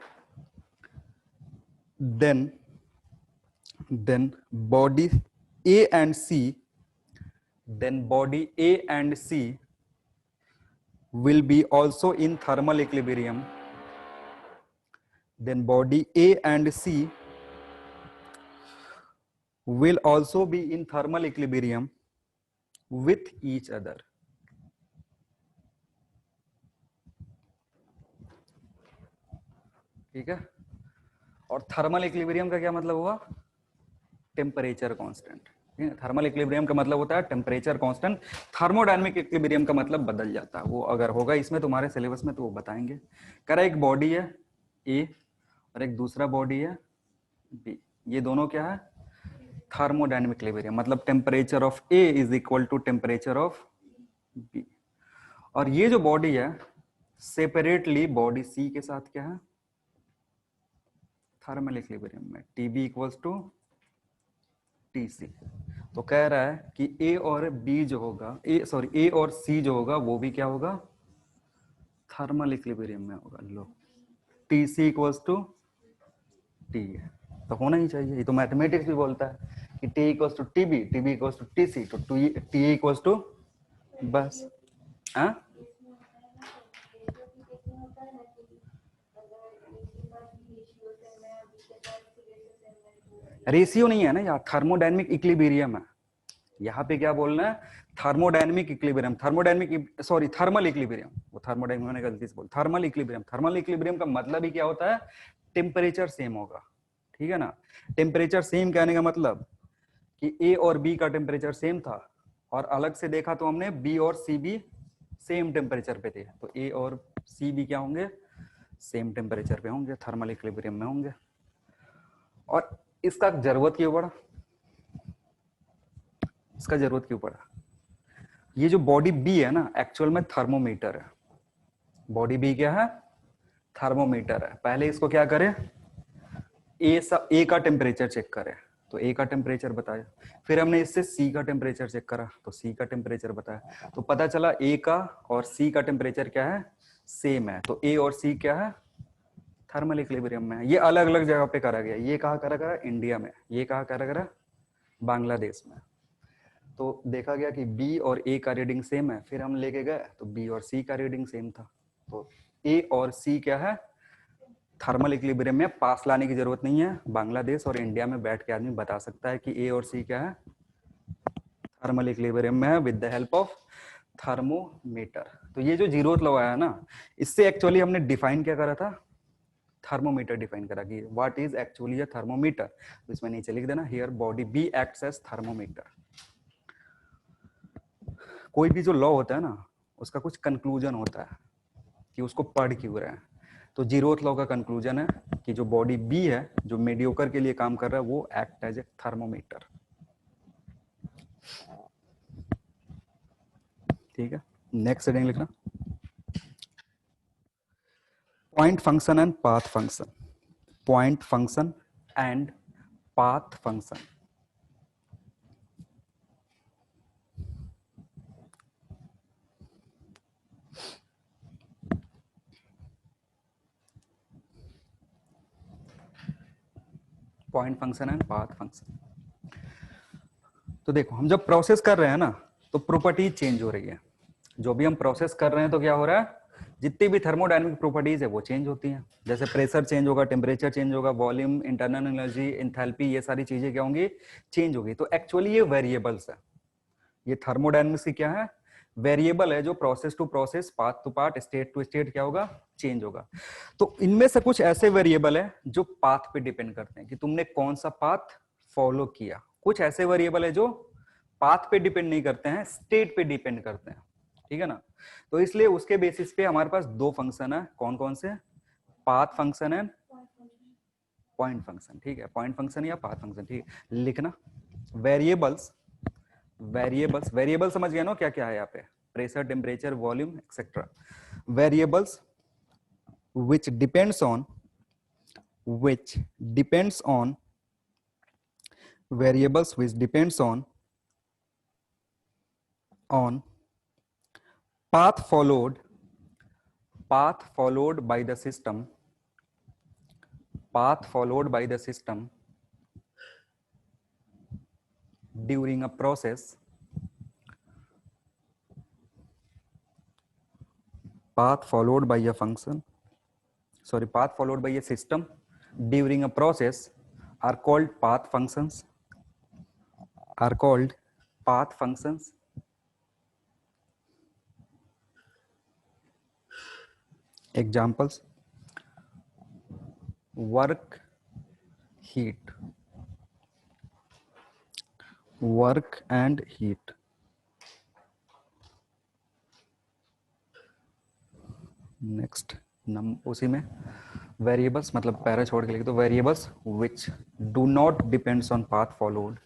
body A and C, then body A and C will be also in thermal equilibrium, then body A and C will also be in thermal equilibrium with each other. ठीक है, और thermal equilibrium का क्या मतलब हुआ? Temperature constant. Thermal equilibrium का मतलब होता है टेम्परेचर कांस्टेंट। थर्मोडायनेमिक इक्विलिब्रियम का मतलब बदल जाता है, वो अगर होगा इसमें तुम्हारे सिलेबस में तो वो बताएंगे। कह रहा एक बॉडी है ए और एक दूसरा बॉडी है बी, ये दोनों क्या है? थर्मोडायनेमिक इक्विलिब्रियम, मतलब temperature of A is equal to temperature of B. और ये जो बॉडी है सेपरेटली बॉडी सी के साथ क्या है? थर्मल इक्विलिब्रियम में टीबी इक्वल्स टू टीसी। तो कह रहा है कि ए और बी जो होगा, ए और सी जो होगा वो भी क्या होगा? थर्मल इक्विलिब्रियम में होगा। लो टीसी इक्वल्स टू टी है, तो होना ही चाहिए। ये तो मैथमेटिक्स भी बोलता है कि T equals to TB, TB equals to TC, तो टी इक्वल्स टू बस। हाँ रेशियो नहीं है ना यार, थर्मोडायनेमिक इक्विलिब्रियम है। यहाँ पे क्या बोलना है? Thermodynamic equilibrium, thermal equilibrium. वो थर्मोडायनेमिक मैंने गलती से बोला, थर्मल इक्विलिब्रियम। थर्मल इक्विलिब्रियम का मतलब ही क्या होता है? टेम्परेचर सेम होगा, ठीक है ना। टेम्परेचर सेम कहने का मतलब कि ए और बी का टेम्परेचर सेम था, और अलग से देखा तो हमने बी और सी भी सेम टेम्परेचर पे थे, तो ए और सी भी क्या होंगे? सेम टेम्परेचर पे होंगे, थर्मल इक्विलिब्रियम में होंगे। और इसका जरूरत क्यों पड़ा? इसका जरूरत क्यों पड़ा? ये जो बॉडी बी है ना, एक्चुअल में थर्मोमीटर है। बॉडी बी क्या है? थर्मोमीटर है। पहले इसको क्या करें? ए का टेम्परेचर चेक करें, तो ए का टेम्परेचर बताया। फिर हमने इससे सी का टेम्परेचर चेक करा, तो सी का टेम्परेचर बताया। तो पता चला ए का और सी का टेम्परेचर क्या है? सेम है। तो ए और सी क्या है? थर्मल इक्विलिब्रियम में है। ये अलग अलग जगह पे करा गया। ये कहाँ करा गया? इंडिया में। ये कहाँ करा गया? बांग्लादेश में। तो देखा गया कि बी और ए का रीडिंग सेम है, फिर हम लेके गए तो बी और सी का रीडिंग सेम था। तो ए और सी क्या है? थर्मल इक्विलिब्रियम में। पास लाने की जरूरत नहीं है, बांग्लादेश और इंडिया में बैठ के आदमी बता सकता है कि ए और सी क्या है? थर्मल इक्विलिब्रियम में है with the help of thermometer. तो ये जो जीरोथ लॉ है ना, इससे एक्चुअली हमने डिफाइन क्या करा था? थर्मोमीटर डिफाइन करा कि what is actually a thermometer. तो इसमें नीचे लिख देना, here body B acts as thermometer. कोई भी जो लॉ होता है ना, उसका कुछ कंक्लूजन होता है कि उसको पढ़ क्यों रहे हैं। तो जीरोथ लॉ का कंक्लूजन है कि जो बॉडी बी है, जो मेडियोकर के लिए काम कर रहा है, वो एक्ट एज ए थर्मोमीटर। ठीक है, नेक्स्ट हेडिंग लिखना, point function and path function. Point function and path function. Point function and path function. तो देखो, हम जब प्रोसेस कर रहे हैं ना, तो प्रॉपर्टी चेंज हो रही है। जो भी हम प्रोसेस कर रहे हैं तो क्या हो रहा है? जितनी भी थर्मोडायनेमिक प्रॉपर्टीज है वो चेंज होती हैं। जैसे प्रेशर चेंज होगा, टेम्परेचर चेंज होगा, वॉल्यूम, इंटरनल एनर्जी, एंथैल्पी, ये सारी चीजें क्या होंगी? चेंज होगी। तो एक्चुअली ये वेरिएबल्स है। ये थर्मोडायनेमिक्स की क्या है? वेरिएबल है, जो process to process, path to path, state to state क्या होगा? चेंज होगा। तो इनमें से कुछ ऐसे वेरिएबल है जो पाथ पे डिपेंड करते हैं कि तुमने कौन सा पाथ फॉलो किया। कुछ ऐसे वेरिएबल है जो पाथ पे डिपेंड नहीं करते हैं, स्टेट पे डिपेंड करते हैं। ठीक है ना। तो इसलिए उसके बेसिस पे हमारे पास दो फंक्शन है। कौन कौन से? Path function and point function. ठीक है, पॉइंट फंक्शन या पाथ फंक्शन। ठीक है, लिखना वेरिएबल्स। वेरिएबल समझ गया ना क्या क्या है यहाँ पे? Pressure, temperature, volume, etcetera. Variables which depends on variables which depends on path followed by the system during a process, path followed by a system during a process are called path functions. are called path functions. Examples: work, heat, work and heat. Next उसी में variables, मतलब para छोड़ के लिखे तो variables which do not depends on path followed,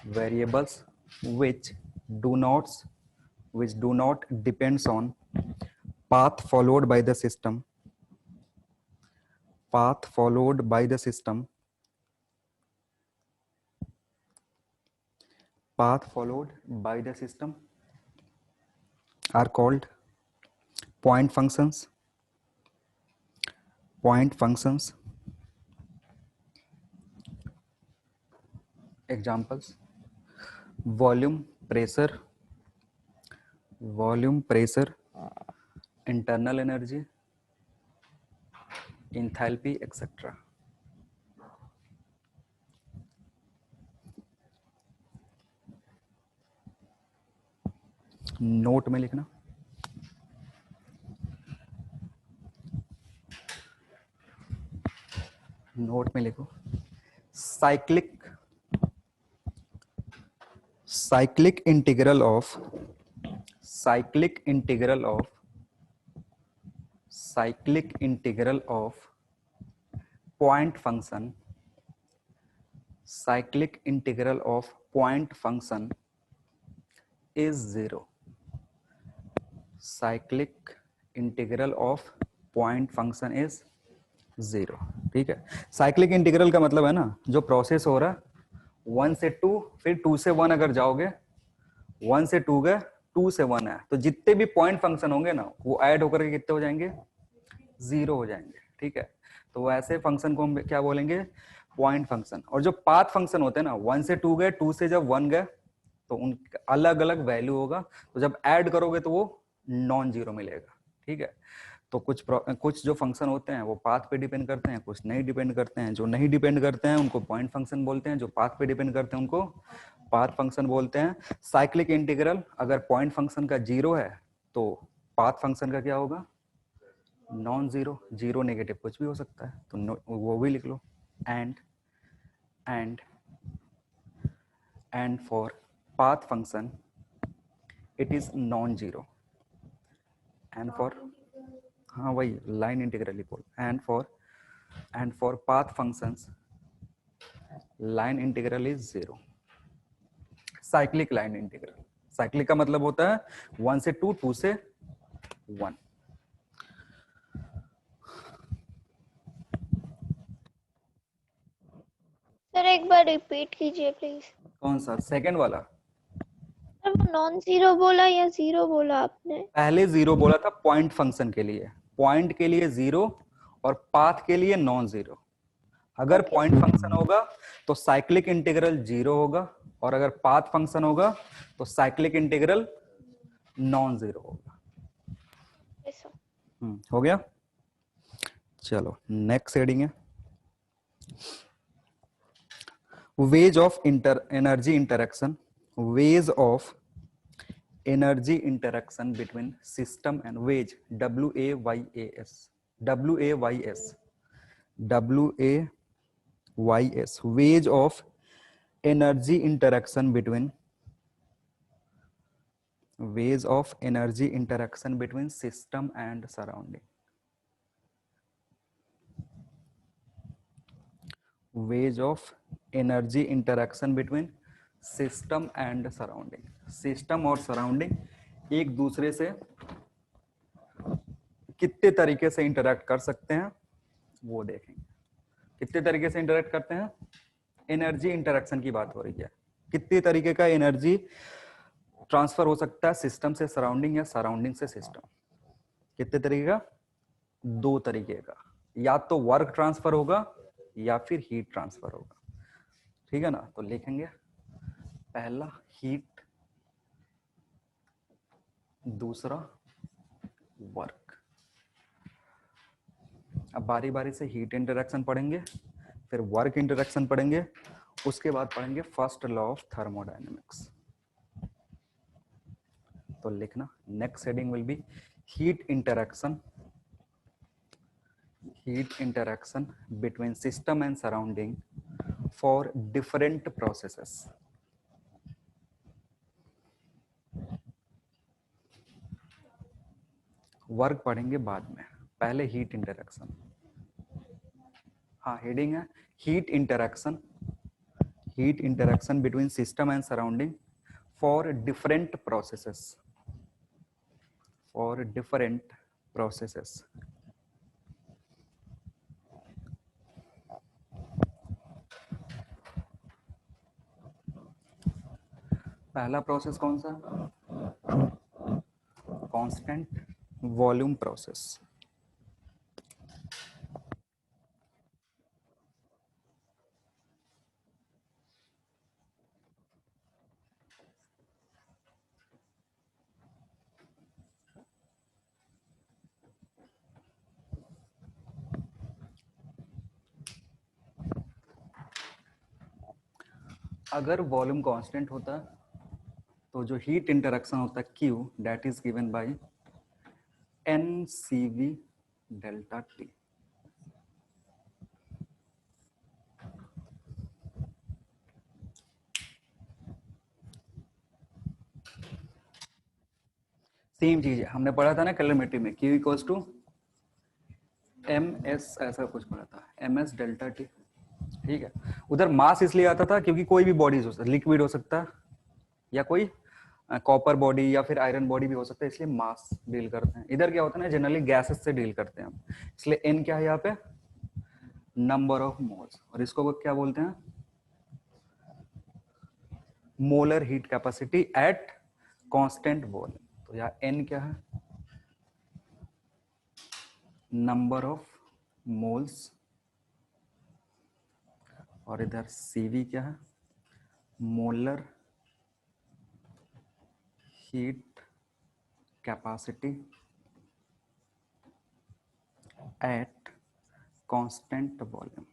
variables which do not depends on path followed by the system, path followed by the system, path followed by the system are called point functions, point functions. Examples: volume, pressure, internal energy, enthalpy, etc. Note में लिखना। Note में लिखो cyclic integral of point function, cyclic integral of point function is 0. cyclic integral of point function is 0. ठीक है, cyclic integral का मतलब है ना, जो प्रोसेस हो रहा है 1 से 2, फिर 2 से 1 अगर जाओगे, 1 से 2 गए, 2 से 1 है, तो जितने भी पॉइंट फंक्शन होंगे ना वो ऐड होकर के कितने हो जाएंगे, 0 हो जाएंगे। ठीक है, तो ऐसे फंक्शन को हम क्या बोलेंगे, पॉइंट फंक्शन। और जो पाथ फंक्शन होते हैं ना, 1 से 2 गए, 2 से जब 1 गए, तो उनका अलग अलग वैल्यू होगा, तो जब ऐड करोगे तो वो नॉन जीरो मिलेगा। ठीक है, तो कुछ जो फंक्शन होते हैं वो पाथ पे डिपेंड करते हैं, कुछ नहीं डिपेंड करते हैं। जो नहीं डिपेंड करते हैं उनको पॉइंट फंक्शन बोलते हैं, जो पाथ पे डिपेंड करते हैं उनको पाथ फंक्शन बोलते हैं। साइक्लिक इंटीग्रल अगर पॉइंट फंक्शन का 0 है तो पाथ फंक्शन का क्या होगा, नॉन जीरो, जीरो नेगेटिव कुछ भी हो सकता है, तो वो भी लिख लो। And for path function it is non zero, and for, हाँ वही लाइन इंटीग्रल ही बोल, and for path functions line integral is 0। Cyclic line integral, cyclic का मतलब होता है 1 से 2, 2 से 1। सर एक बार रिपीट कीजिए प्लीज। कौन सा, सेकंड वाला? सर वो नॉन जीरो बोला या जीरो बोला आपने? पहले 0 बोला था पॉइंट फंक्शन के लिए, पॉइंट के लिए 0 और पाथ के लिए नॉन जीरो। अगर पॉइंट फंक्शन होगा तो साइक्लिक इंटीग्रल 0 होगा, और अगर पाथ फंक्शन होगा तो साइक्लिक इंटीग्रल नॉन जीरो होगा। हो गया, चलो नेक्स्ट हेडिंग है ways of energy interaction, ways of energy interaction between system and ways, WAYAS, ways of energy interaction between, ways of energy interaction between system and surrounding, ways of energy interaction between system and surrounding। System और surrounding एक दूसरे से कितने तरीके से interact कर सकते हैं वो देखेंगे। कितने तरीके से इंटरेक्ट करते हैं, एनर्जी इंटरेक्शन की बात हो रही है, कितने तरीके का एनर्जी ट्रांसफर हो सकता है सिस्टम से सराउंडिंग या सराउंडिंग से सिस्टम। कितने तरीके का, 2 तरीके का, या तो वर्क ट्रांसफर होगा या फिर हीट ट्रांसफर होगा। ठीक है ना, तो लिखेंगे पहला हीट, दूसरा वर्क। अब बारी बारी से हीट इंटरेक्शन पढ़ेंगे, फिर वर्क इंटरेक्शन पढ़ेंगे, उसके बाद पढ़ेंगे फर्स्ट लॉ ऑफ थर्मोडायनेमिक्स। तो लिखना next heading will be heat interaction between system and surrounding for different processes. Work पढ़ेंगे बाद में, पहले हीट इंटरैक्शन। हाँ, हेडिंग है heat interaction between system and surrounding for different processes. पहला प्रोसेस कौन सा? Constant volume process. अगर वॉल्यूम कांस्टेंट होता तो जो हीट इंटरैक्शन होता Q that is given by NCV delta T। Same चीज है, हमने पढ़ा था ना कैलोरीमेट्री में Q इक्वल्स टू MS, ऐसा कुछ पढ़ा था MS डेल्टा T। ठीक है, उधर मास इसलिए आता था क्योंकि कोई भी बॉडीज हो सकता, लिक्विड हो सकता या कोई कॉपर बॉडी या फिर आयरन बॉडी भी हो सकता है, इसलिए मास डील करते हैं। इधर क्या होता है ना, जनरली गैसेस से डील करते हैं हम, इसलिए N क्या है यहाँ पे? Number of moles. और इसको क्या बोलते हैं? Molar heat capacity at constant volume. तो यहाँ N क्या है? Number of moles. और इधर CV क्या है? Molar heat capacity at constant volume.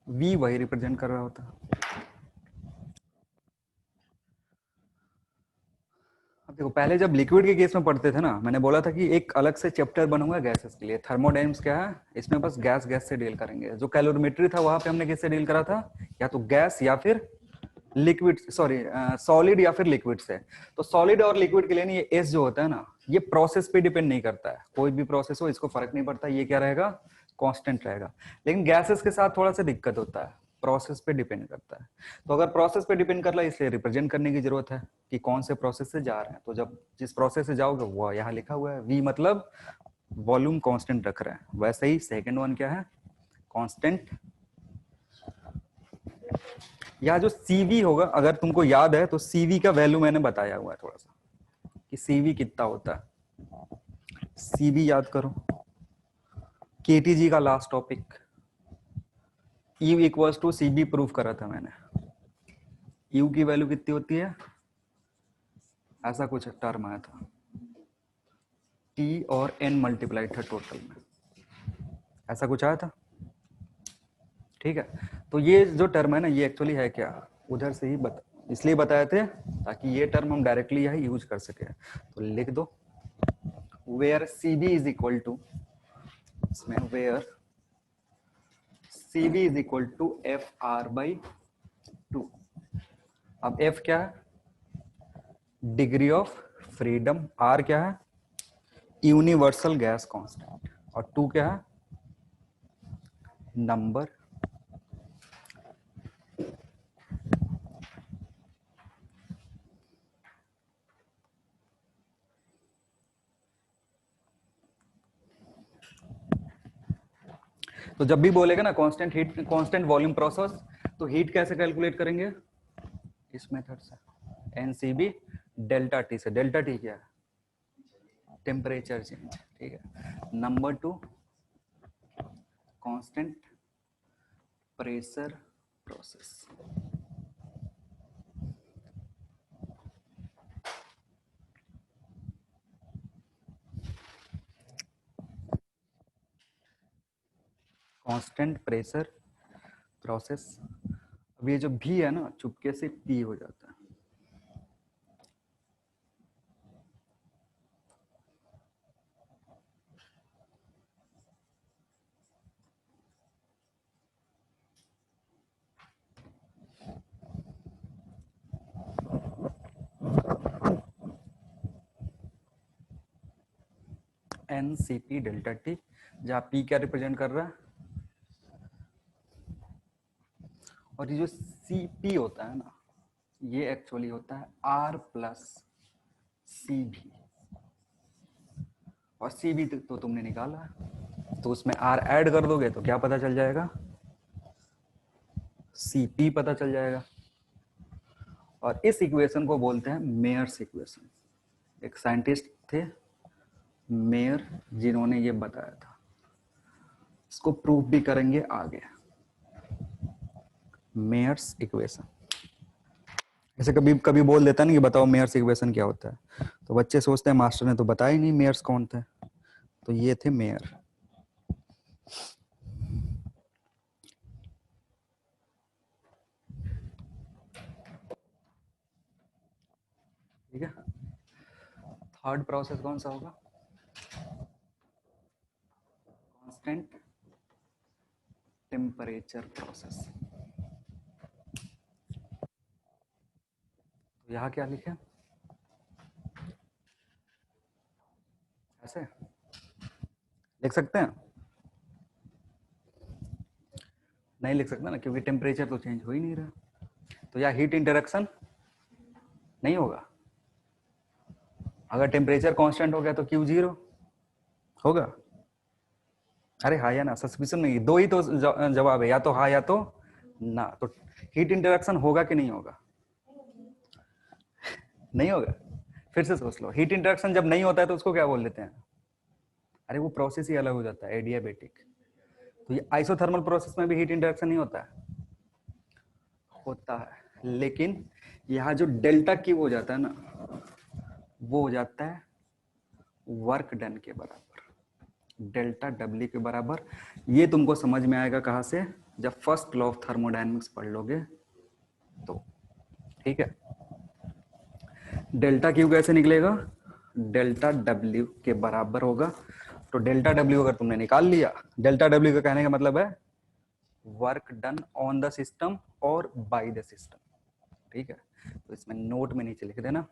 V वही रिप्रेजेंट कर रहा होता है। अब देखो, पहले जब लिक्विड के केस में पढ़ते थे ना, मैंने बोला था कि एक अलग से चैप्टर बना हुआ है गैसेस के लिए। थर्मोडायनेमिक्स क्या है, इसमें बस गैस से डील करेंगे। जो कैलोरीमेट्री था वहां पे हमने किससे डील करा था? या तो गैस या फिर लिक्विड, सॉरी सॉलिड या फिर लिक्विड से। तो सॉलिड और लिक्विड के लिए ना, ये एस जो होता है ना, ये प्रोसेस पे डिपेंड नहीं करता है। कोई भी प्रोसेस हो, इसको फर्क नहीं पड़ता, ये क्या रहेगा? कांस्टेंट रहेगा। लेकिन गैसेस के साथ थोड़ा सा दिक्कत होता है, प्रोसेस पे डिपेंड करता है। तो अगर प्रोसेस पे डिपेंड कर रहा है, इसलिए रिप्रेजेंट करने की जरूरत है कि कौन से प्रोसेस से जा रहे हैं। तो जब जिस प्रोसेस से जाओगे वो यहाँ लिखा हुआ है, वी मतलब वॉल्यूम कांस्टेंट रख रहे हैं। वैसे ही सेकंड वन क्या है? कांस्टेंट। या जो CV होगा, अगर तुमको याद है तो CV का वैल्यू मैंने बताया हुआ है थोड़ा सा, कि CV कितना होता है। CV याद करो, KTG का last topic, U equals to CB prove करा था मैंने। U की वैल्यू कितनी होती है? ऐसा कुछ टर्म आया था, T और N मल्टीप्लाइड था टोटल में, ऐसा कुछ आया था। ठीक है, तो ये जो टर्म है ना, ये एक्चुअली है क्या, उधर से ही इसलिए बताए थे ताकि ये टर्म हम डायरेक्टली यही यूज कर सके। तो लिख दो where CB is equal to, इसमें where CB is equal to FR/2। अब F क्या है? Degree of freedom. R क्या है? Universal gas constant. और 2 क्या है? नंबर। तो जब भी बोलेगा ना constant heat, constant volume process, तो हीट कैसे कैलकुलेट करेंगे? इस मेथड से, NCB डेल्टा T से। डेल्टा T क्या है? Temperature change. ठीक है। Number 2 constant pressure process. Constant pressure process. अब ये जो भी है ना चुपके से पी हो जाता है। N C P delta T, जहाँ पी क्या रिप्रेजेंट कर रहा है, और ये जो सी पी होता है ना ये एक्चुअली होता है आर प्लस सी भी, और सी भी तो तुमने निकाला है, तो उसमें आर ऐड कर दोगे तो क्या पता चल जाएगा, सी पी पता चल जाएगा। और इस इक्वेशन को बोलते हैं मेयर्स इक्वेशन। एक साइंटिस्ट थे मेयर जिन्होंने ये बताया था, इसको प्रूफ भी करेंगे आगे। मेयर्स इक्वेशन ऐसे कभी कभी बोल देता है ना कि बताओ मेयर्स इक्वेशन क्या होता है, तो बच्चे सोचते हैं मास्टर ने तो बताया ही नहीं मेयर्स कौन थे, तो ये थे मेयर। ठीक है, थर्ड प्रोसेस कौन सा होगा, कांस्टेंट टेम्परेचर प्रोसेस। तो यहां क्या लिखे, ऐसे लिख सकते हैं, नहीं लिख सकते ना क्योंकि टेम्परेचर तो चेंज हो ही नहीं रहा, तो या हीट इंटरेक्शन नहीं होगा। अगर टेम्परेचर कांस्टेंट हो गया तो क्यू जीरो होगा। अरे हाँ या ना, सस्पिशन नहीं, दो ही तो जवाब है, या तो हाँ या तो ना। तो हीट इंटरेक्शन होगा कि नहीं होगा, नहीं होगा। फिर से सोच लो, हीट इंटरेक्शन जब नहीं होता है तो उसको क्या बोल देते हैं, अरे वो प्रोसेस ही अलग हो जाता है, एडियाबेटिक। तो ये आइसोथर्मल प्रोसेस में भी हीट इंटरेक्शन नहीं होता है, होता है, लेकिन यहाँ जो डेल्टा क्यू हो जाता है ना वो हो जाता है वर्क डन के बराबर, डेल्टा डब्ल्यू के बराबर। ये तुमको समझ में आएगा कहां से, जब फर्स्ट लॉ ऑफ थर्मोडायनेमिक्स पढ़ लोगे तो। ठीक है, डेल्टा क्यू कैसे निकलेगा, डेल्टा डब्ल्यू के बराबर होगा। तो डेल्टा डब्ल्यू अगर तुमने निकाल लिया, डेल्टा डब्ल्यू का कहने का मतलब है work done on the system और बाय द सिस्टम। ठीक है, तो इसमें नोट में नीचे लिख देना।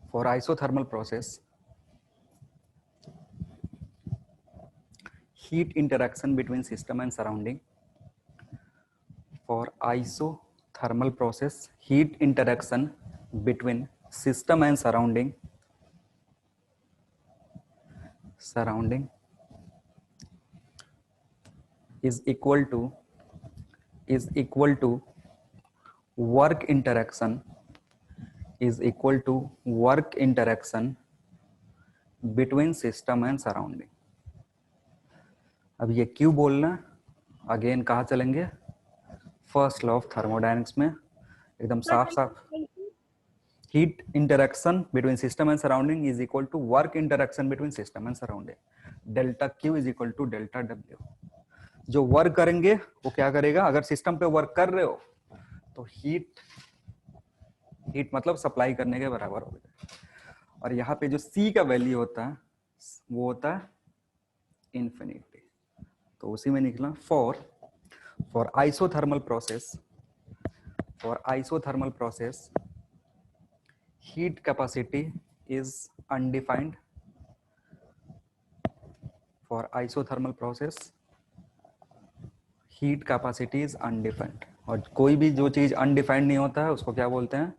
for isothermal process, heat interaction between system and surrounding. For isothermal process, heat interaction between system and surrounding is equal to work interaction between system and surrounding. अब ये क्यों बोलना, अगेन कहाँ चलेंगे, फर्स्ट लॉ ऑफ थर्मोडायनेमिक्स में एकदम साफ साफ। Heat interaction between system and surrounding is equal to work interaction between system and surrounding, delta Q is equal to delta W. जो वर्क करेंगे वो क्या करेगा, अगर सिस्टम पे वर्क कर रहे हो तो हीट मतलब सप्लाई करने के बराबर हो जाए। और यहाँ पे जो C का वैल्यू होता है वो होता है इन्फिनिटी, तो उसी में निकला for isothermal process heat capacity is undefined. For isothermal process heat capacity is undefined, और कोई भी जो चीज अनडिफाइंड नहीं होता है उसको क्या बोलते हैं,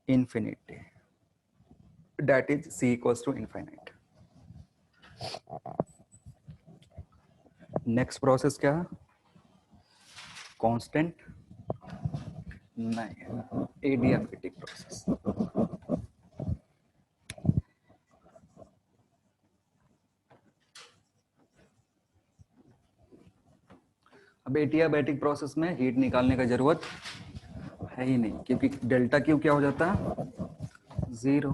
infinity. That is C equals to infinite. Next process क्या है, कांस्टेंट नहीं, एडियाबेटिक प्रोसेस। अब एडियाबैटिक प्रोसेस में हीट निकालने का जरूरत है ही नहीं, क्योंकि डेल्टा क्यू क्या हो जाता है, 0।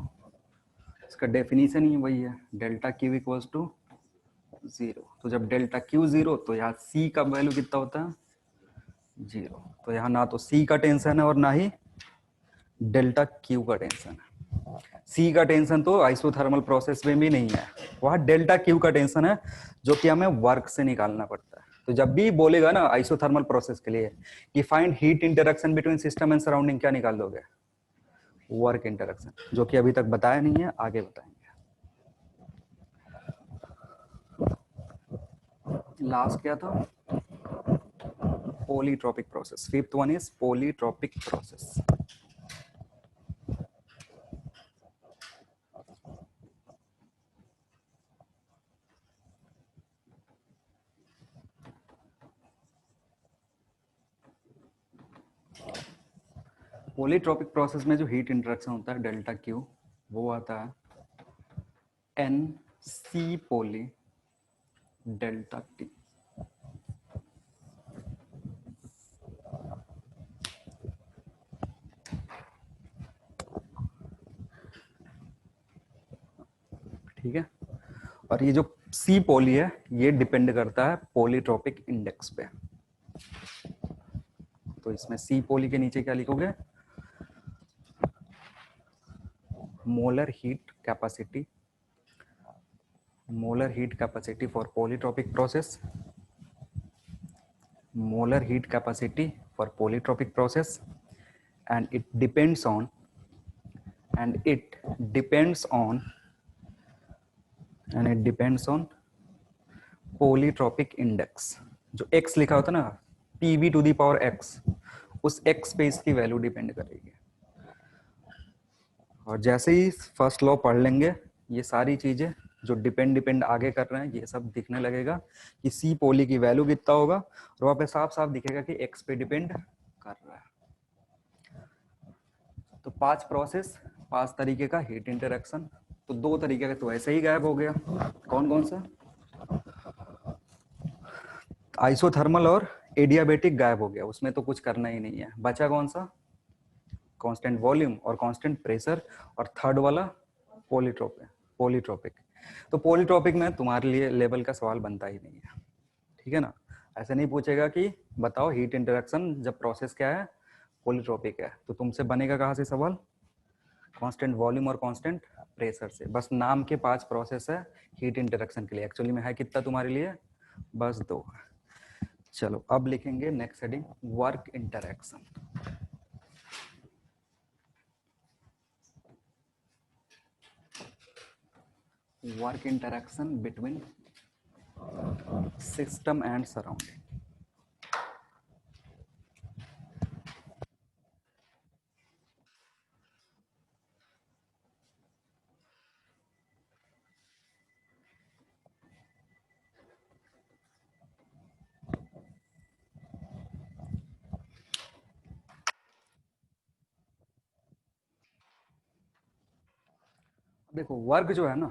इसका डेफिनेशन ही वही है, डेल्टा क्यू इक्वल्स टू 0। तो जब डेल्टा क्यू 0 तो यहाँ सी का वैल्यू कितना होता है, 0। तो यहाँ ना तो सी का टेंशन है और ना ही डेल्टा क्यू का टेंशन है। सी का टेंशन तो आइसोथर्मल प्रोसेस में भी नहीं है, वहाँ डेल्टा क्यू का टेंशन है जो कि हमें वर्क से निकालना पड़ता है। तो जब भी बोलेगा ना आइसोथर्मल प्रोसेस के लिए कि find heat interaction between system and surrounding, क्या निकाल दोगे, वर्क इंटरेक्शन, जो कि अभी तक बताया नहीं है, आगे बताएंगे। लास्ट क्या था, polytropic process. Fifth one is polytropic process. Polytropic process में जो हीट इंटरेक्शन होता है डेल्टा क्यू, वो आता है एन सी पोली डेल्टा टी। ठीक है, और ये जो सी पोली है ये डिपेंड करता है पॉलीट्रॉपिक इंडेक्स पे। तो इसमें सी पोली के नीचे क्या लिखोगे, molar heat capacity, molar heat capacity for polytropic process, molar heat capacity for polytropic process, and it depends on polytropic index. जो x लिखा होता है ना, PV to the power x, उस x पे इसकी वैल्यू डिपेंड करेगी। और जैसे ही फर्स्ट लॉ पढ़ लेंगे, ये सारी चीजें जो डिपेंड आगे कर रहे हैं ये सब दिखने लगेगा कि सी पोली की वैल्यू कितना होगा, और वहां पे साफ साफ दिखेगा कि x पे डिपेंड कर रहा है। तो 5 प्रोसेस, 5 तरीके का हीट इंटरेक्शन। तो 2 तरीके का तो ऐसे ही गायब हो गया, कौन कौन सा, आइसोथर्मल और एडियाबैटिक गायब हो गया, उसमें तो कुछ करना ही नहीं है। बचा कौन सा, कांस्टेंट वॉल्यूम और कांस्टेंट प्रेशर, और थर्ड वाला पॉलीट्रॉपिक। तो पॉलीट्रॉपिक में तुम्हारे लिए लेवल का सवाल बनता ही नहीं है, ठीक है ना। ऐसे नहीं पूछेगा कि बताओ हीट इंटरेक्शन जब प्रोसेस क्या है, पॉलीट्रॉपिक है, तो तुमसे बनेगा कहाँ से सवाल, कांस्टेंट वॉल्यूम और कांस्टेंट प्रेशर से। बस नाम के 5 प्रोसेस है हीट इंटरेक्शन के लिए, एक्चुअली में है कितना तुम्हारे लिए, बस 2। चलो अब लिखेंगे next heading, work interaction. Work interaction between system and surrounding. देखो वर्क जो है ना,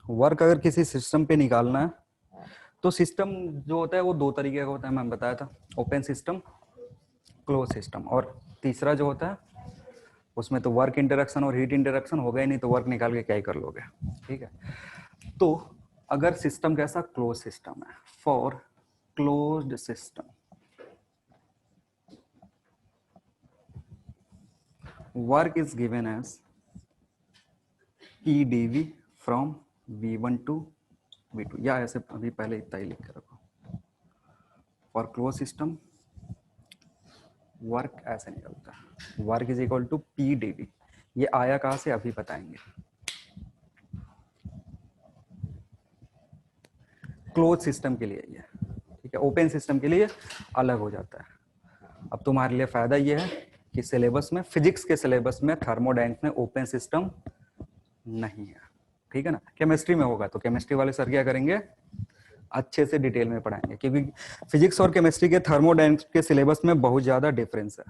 वर्क अगर किसी सिस्टम पे निकालना है तो सिस्टम जो होता है वो 2 तरीके का होता है, मैंने बताया था, ओपन सिस्टम, क्लोज सिस्टम। और तीसरा जो होता है उसमें तो वर्क इंटरेक्शन और हीट इंटरेक्शन हो गए नहीं, तो वर्क निकाल के क्या ही कर लोगे, ठीक है। तो अगर सिस्टम कैसा, क्लोज सिस्टम है, for closed system work is given as PdV from V1 to V2, या ऐसे अभी पहले इतना ही लिख के रखो। फॉर क्लोज सिस्टम वर्क ऐसे निकलता है, work is equal to PdV। ये आया कहाँ से अभी बताएंगे। क्लोज सिस्टम के लिए ये, ठीक है, ओपन सिस्टम के लिए अलग हो जाता है। अब तुम्हारे लिए फायदा ये है कि सिलेबस में, फिजिक्स के सिलेबस में थर्मोडायनेमिक्स में ओपन सिस्टम नहीं है, ठीक है ना। केमिस्ट्री में होगा तो केमिस्ट्री वाले सर क्या करेंगे, अच्छे से डिटेल में पढ़ाएंगे, क्योंकि फिजिक्स और केमिस्ट्री के थर्मोडायनेमिक्स के सिलेबस में बहुत ज्यादा डिफरेंस है।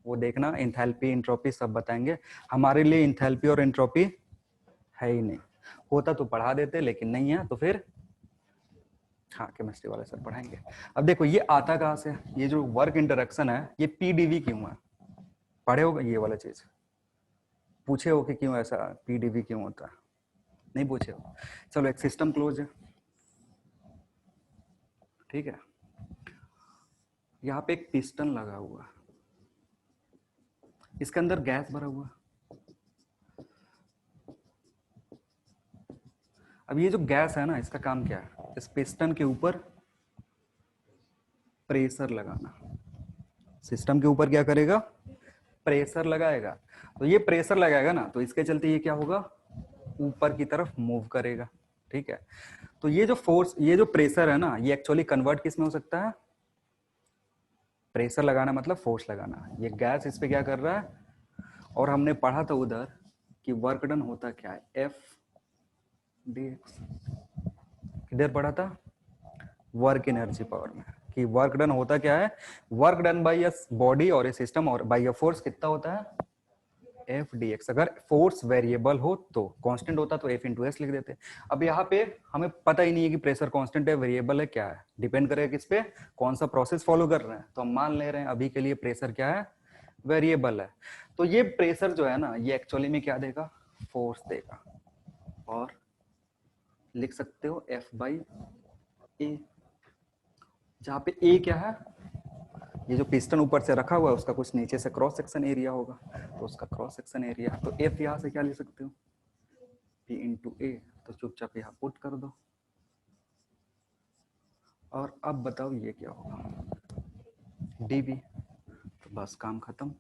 वो देखना, इंथैल्पी इंट्रोपी सब बताएंगे। हमारे लिए इंथैल्पी और इंट्रोपी है ही नहीं, होता तो पढ़ा देते लेकिन नहीं है, तो फिर हाँ केमिस्ट्री वाले सर पढ़ाएंगे। अब देखो ये आता कहाँ से, ये जो वर्क इंटरेक्शन है ये पीडीवी क्यों है, पढ़े होगा ये वाला चीज, पूछे हो कि क्यों ऐसा पीडीवी क्यों होता है, नहीं पूछे हो। चलो एक सिस्टम क्लोज है, ठीक है, यहाँ पे एक पिस्टन लगा हुआ, इसके अंदर गैस भरा हुआ। अब ये जो गैस है ना, इसका काम क्या है, इस पिस्टन के ऊपर प्रेशर लगाना। सिस्टम के ऊपर क्या करेगा, प्रेशर लगाएगा। तो ये प्रेशर लगाएगा ना, तो इसके चलते ये क्या होगा, ऊपर की तरफ मूव करेगा, ठीक है। तो ये जो फोर्स, ये जो प्रेशर है ना, ये एक्चुअली कन्वर्ट किस में हो सकता है, प्रेशर लगाना मतलब फोर्स लगाना। ये गैस इस पे क्या कर रहा है, और हमने पढ़ा था उधर कि वर्क डन होता क्या है, एफ डी एक्स। किधर पढ़ा था, वर्क एनर्जी पावर में, कि वर्क डन होता क्या है, work done by a body और ए सिस्टम और बाय अ फोर्स कितना होता है, एफ डी एक्स। अगर फोर्स वेरिएबल हो तो, कांस्टेंट होता तो एफ इंटू एस लिख देते। अब यहाँ पे हमें पता ही नहीं है कि प्रेशर कांस्टेंट है वेरिएबल है क्या है, डिपेंड करेगा किस पे, कौन सा प्रोसेस फॉलो कर रहे हैं। तो हम मान ले रहे हैं अभी के लिए प्रेशर क्या है, वेरिएबल है। तो ये प्रेशर जो है ना, ये एक्चुअली में क्या देगा, फोर्स देगा, और लिख सकते हो एफ बाई ए, जहाँ पे ए क्या है, ये जो पिस्टन ऊपर से रखा हुआ है उसका कुछ नीचे से क्रॉस सेक्शन एरिया होगा, तो उसका क्रॉस सेक्शन एरिया। तो एफ यहाँ से क्या लिख सकते हो, पी इंटू ए। तो चुपचाप यहाँ पुट कर दो, और अब बताओ ये क्या होगा, डीबी। तो बस काम खत्म,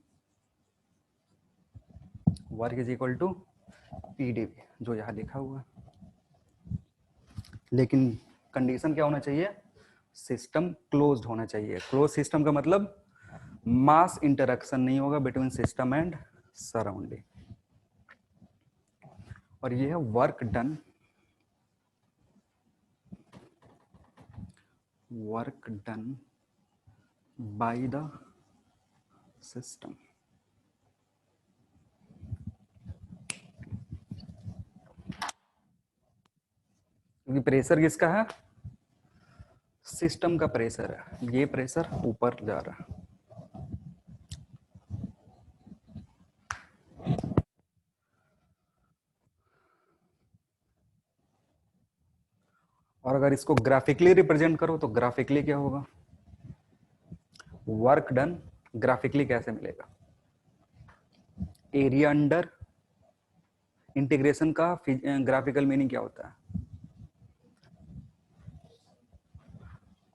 work is equal to PdV, जो यहाँ लिखा हुआ है। लेकिन कंडीशन क्या होना चाहिए, सिस्टम क्लोज्ड होना चाहिए। क्लोज सिस्टम का मतलब मास इंटरेक्शन नहीं होगा बिटवीन सिस्टम एंड सराउंडिंग। और ये है work done, work done by the system. क्योंकि प्रेशर किसका है, सिस्टम का प्रेशर है, ये प्रेशर ऊपर जा रहा है। और अगर इसको ग्राफिकली रिप्रेजेंट करो तो ग्राफिकली क्या होगा, वर्क डन ग्राफिकली कैसे मिलेगा, एरिया अंडर, इंटीग्रेशन का ग्राफिकल मीनिंग क्या होता है,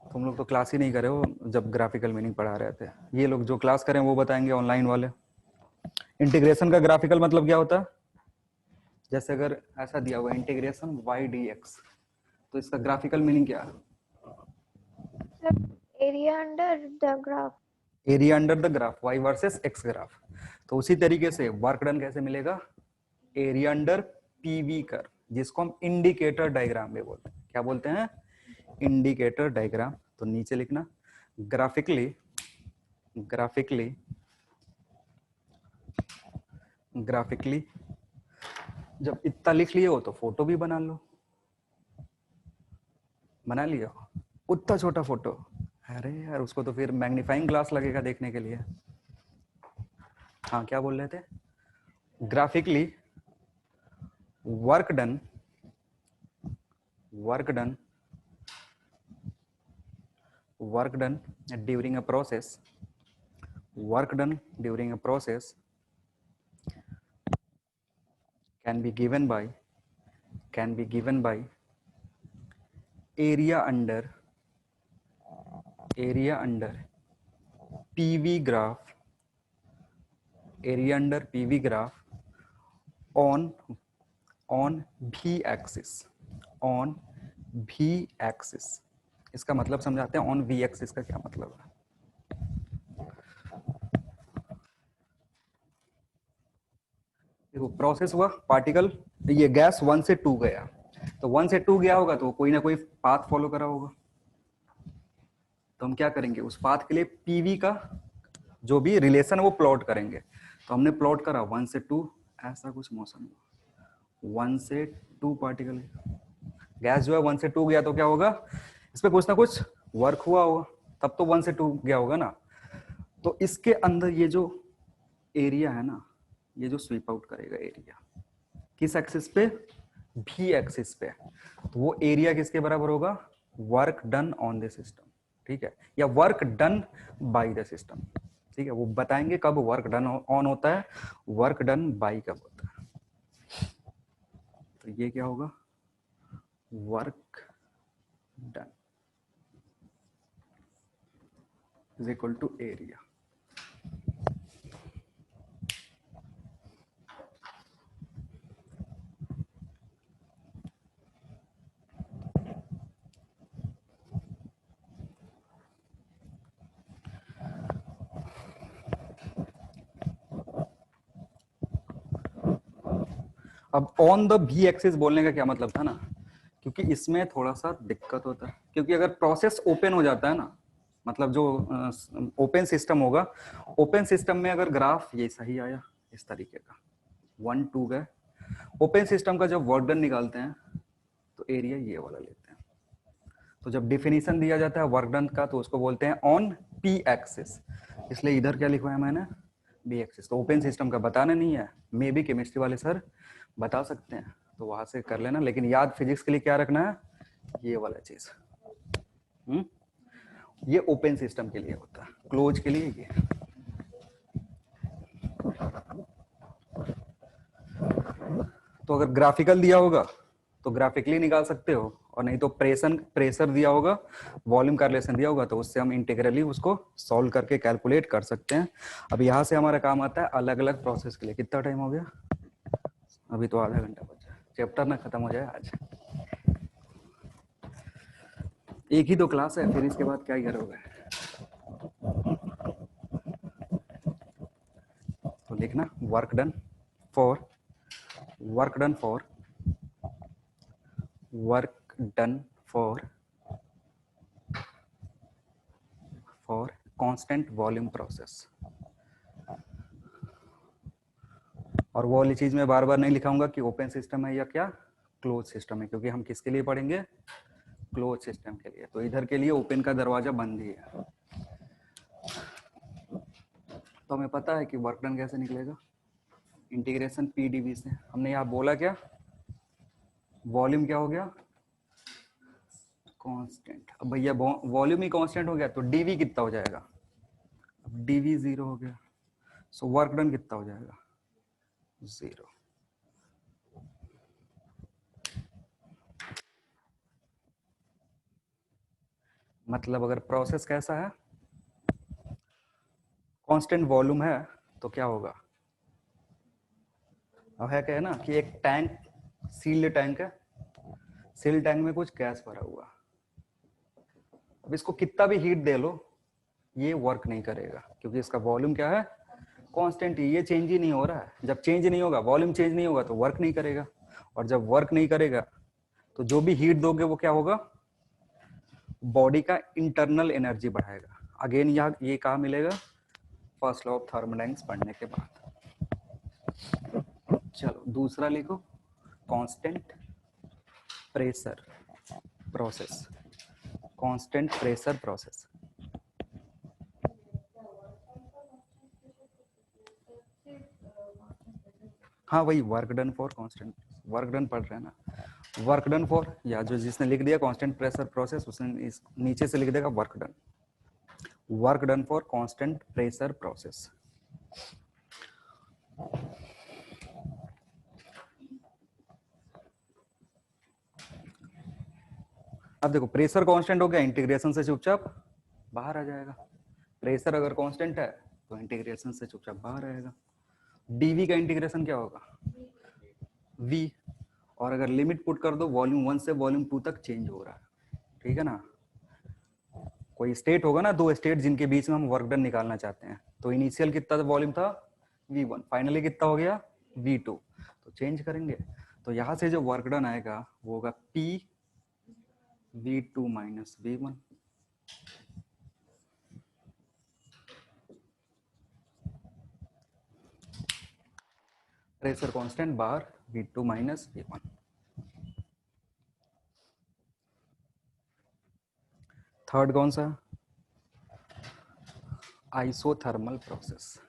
तुम लोग तो क्लास ही नहीं करे हो जब ग्राफिकल मीनिंग पढ़ा रहे थे। ये लोग जो क्लास करें वो बताएंगे ऑनलाइन वाले। इंटीग्रेशन का ग्राफिकल मतलब क्या होता है, जैसे अगर ऐसा दिया हुआ इंटीग्रेशन वाई डी एक्स, तो इसका ग्राफिकल मीनिंग क्या है, area under the graph, area under the graph, Y versus X graph. तो उसी तरीके से वर्क डन कैसे मिलेगा, एरिया अंडर पीवी कर, जिसको हम इंडिकेटर डायग्राम में बोलते हैं। क्या बोलते हैं, इंडिकेटर डायग्राम। तो नीचे लिखना ग्राफिकली, ग्राफिकली, ग्राफिकली। जब इतना लिख लिए हो तो फोटो भी बना लो, बना लिया उतना छोटा फोटो, अरे यार उसको तो फिर मैग्नीफाइंग ग्लास लगेगा देखने के लिए। हाँ क्या बोल रहे थे, graphically work done, work done, work done during a process, work done during a process can be given by, can be given by area under, area under PV graph, area under PV graph on V axis, on V axis। इसका मतलब समझाते हैं, on we axis का क्या मतलब है। देखो process हुआ, पार्टिकल, ये गैस 1 से 2 गया, तो 1 से 2 गया होगा तो कोई ना कोई पाथ फॉलो करा होगा। तो हम क्या करेंगे, उस पाथ के लिए पीवी का जो भी रिलेशन है वो प्लॉट करेंगे। तो हमने प्लॉट करा 1 से 2, ऐसा कुछ मोशन हुआ, 1 से 2 पार्टिकल, गैस जो है 1 से 2 गया तो क्या होगा, इस पे कुछ ना कुछ वर्क हुआ होगा, तब तो 1 से 2 गया होगा ना। तो इसके अंदर ये जो एरिया है ना, ये जो स्वीप आउट करेगा एरिया किस एक्सिस पे, भी एक्सिस पे, तो वो एरिया किसके बराबर होगा, work done on the system, ठीक है, या work done by the system, ठीक है। वो बताएंगे कब वर्क डन ऑन होता है, वर्क डन बाय कब होता है। तो ये क्या होगा, work done is equal to area. अब ऑन द भी एक्सिस बोलने का क्या मतलब था ना, क्योंकि इसमें थोड़ा सा दिक्कत होता है, क्योंकि अगर प्रोसेस ओपन हो जाता है ना, मतलब जो ओपन सिस्टम होगा, ओपन सिस्टम में अगर ग्राफ ये सही आया इस तरीके का 1 2 गए, ओपन सिस्टम का जब वर्क डन निकालते हैं तो एरिया ये वाला लेते हैं। तो जब डिफिनीशन दिया जाता है वर्क डन का तो उसको बोलते हैं ऑन पी एक्सिस, इसलिए इधर क्या लिखवाया मैंने, बी एक्सिस। तो ओपन सिस्टम का बताना नहीं है, मे बी केमिस्ट्री वाले सर बता सकते हैं, तो वहां से कर लेना, लेकिन याद फिजिक्स के लिए क्या रखना है, ये वाला चीज। ये ओपन सिस्टम के लिए होता है, क्लोज के लिए ये। तो अगर ग्राफिकल दिया होगा तो ग्राफिकली निकाल सकते हो, और नहीं तो प्रेशर दिया होगा, वॉल्यूम का रिलेशन दिया होगा, तो उससे हम इंटीग्रली उसको सॉल्व करके कैलकुलेट कर सकते हैं। अब यहाँ से हमारा काम आता है अलग अलग प्रोसेस के लिए। कितना टाइम हो गया, अभी तो आधा घंटा बचा, चैप्टर ना खत्म हो जाए आज, एक ही तो क्लास है, फिर इसके बाद क्या ही करोगे। तो लिखना work done for work done for work done for constant volume process. और वो वाली चीज मैं बार बार नहीं लिखाऊंगा कि ओपन सिस्टम है या क्या क्लोज सिस्टम है, क्योंकि हम किसके लिए पढ़ेंगे, क्लोज सिस्टम के लिए। तो इधर के लिए ओपन का दरवाजा बंद ही है। तो हमें पता है कि वर्क डन कैसे निकलेगा, इंटीग्रेशन पी डीवी से। हमने यहाँ बोला क्या, वॉल्यूम क्या हो गया, कांस्टेंट। अब भैया वॉल्यूम ही कांस्टेंट हो गया तो डीवी कितना हो जाएगा, अब डीवी 0 हो गया, सो वर्क डन कितना हो जाएगा, 0। मतलब अगर प्रोसेस कैसा है, कांस्टेंट वॉल्यूम है, तो क्या होगा, अब है क्या है ना कि एक टैंक, सील्ड टैंक है, सील्ड टैंक में कुछ गैस भरा हुआ, अब इसको कितना भी हीट दे लो ये वर्क नहीं करेगा, क्योंकि इसका वॉल्यूम क्या है, कांस्टेंट, ये चेंज ही नहीं हो रहा है। जब चेंज नहीं होगा, वॉल्यूम चेंज नहीं होगा, तो वर्क नहीं करेगा, और जब वर्क नहीं करेगा तो जो भी हीट दोगे वो क्या होगा, बॉडी का इंटरनल एनर्जी बढ़ाएगा। अगेन ये कहाँ मिलेगा, फर्स्ट लॉ ऑफ थर्मोडायनेमिक्स पढ़ने के बाद। चलो दूसरा लिखो, constant pressure process, constant pressure process. हाँ वही work done for constant, work done पढ़ रहे हैं ना, वर्क डन फॉर, या जो जिसने लिख दिया कांस्टेंट प्रेशर प्रोसेस उसने इस नीचे से लिख देगा work done, work done for constant pressure process. अब देखो प्रेशर कांस्टेंट हो गया, इंटीग्रेशन से चुपचाप बाहर आ जाएगा। प्रेशर अगर कांस्टेंट है तो इंटीग्रेशन से चुपचाप बाहर आएगा। डीवी का इंटीग्रेशन क्या होगा, वी, और अगर लिमिट पुट कर दो वॉल्यूम 1 से वॉल्यूम 2 तक चेंज हो रहा है, ठीक है ना। कोई स्टेट होगा ना, दो स्टेट जिनके बीच में हम वर्क डन निकालना चाहते हैं, तो इनिशियल कितना वॉल्यूम था V1, फाइनली कितना हो गया V2, तो चेंज करेंगे। तो यहां से जो वर्क डन आएगा वो होगा P V2 minus V1। Pressure constant बाहर, V2 माइनस V1। थर्ड कौन सा? Isothermal process.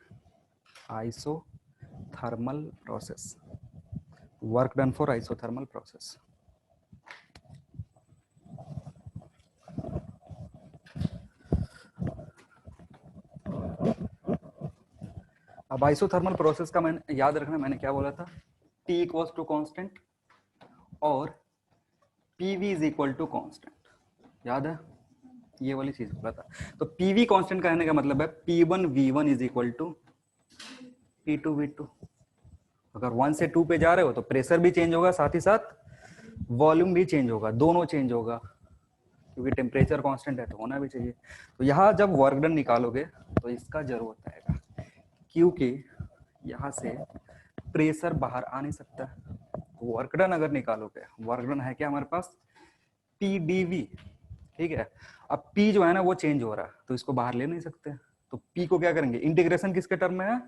Isothermal process, work done for isothermal process. अब आइसोथर्मल प्रोसेस का मैंने याद रखना, मैंने क्या बोला था? T इक्वल्स टू कांस्टेंट और PV is equal to constant, याद है? ये वाली चीज बोला था। तो PV कांस्टेंट कहने का मतलब है P1V1 is equal to P2V2। अगर 1 से 2 पे जा रहे हो तो प्रेशर भी चेंज होगा, साथ ही साथ वॉल्यूम भी चेंज होगा, दोनों चेंज होगा, क्योंकि टेम्परेचर कांस्टेंट है तो होना भी चाहिए। तो यहाँ जब वर्क डन निकालोगे तो इसका जरूरत आएगा, क्योंकि यहाँ से प्रेशर बाहर आ नहीं सकता। तो वर्क डन अगर निकालोगे, वर्क डन है क्या हमारे पास? PdV, ठीक है। अब P जो है ना वो चेंज हो रहा है, तो इसको बाहर ले नहीं सकते। तो P को क्या करेंगे? इंटीग्रेशन किसके टर्म में है?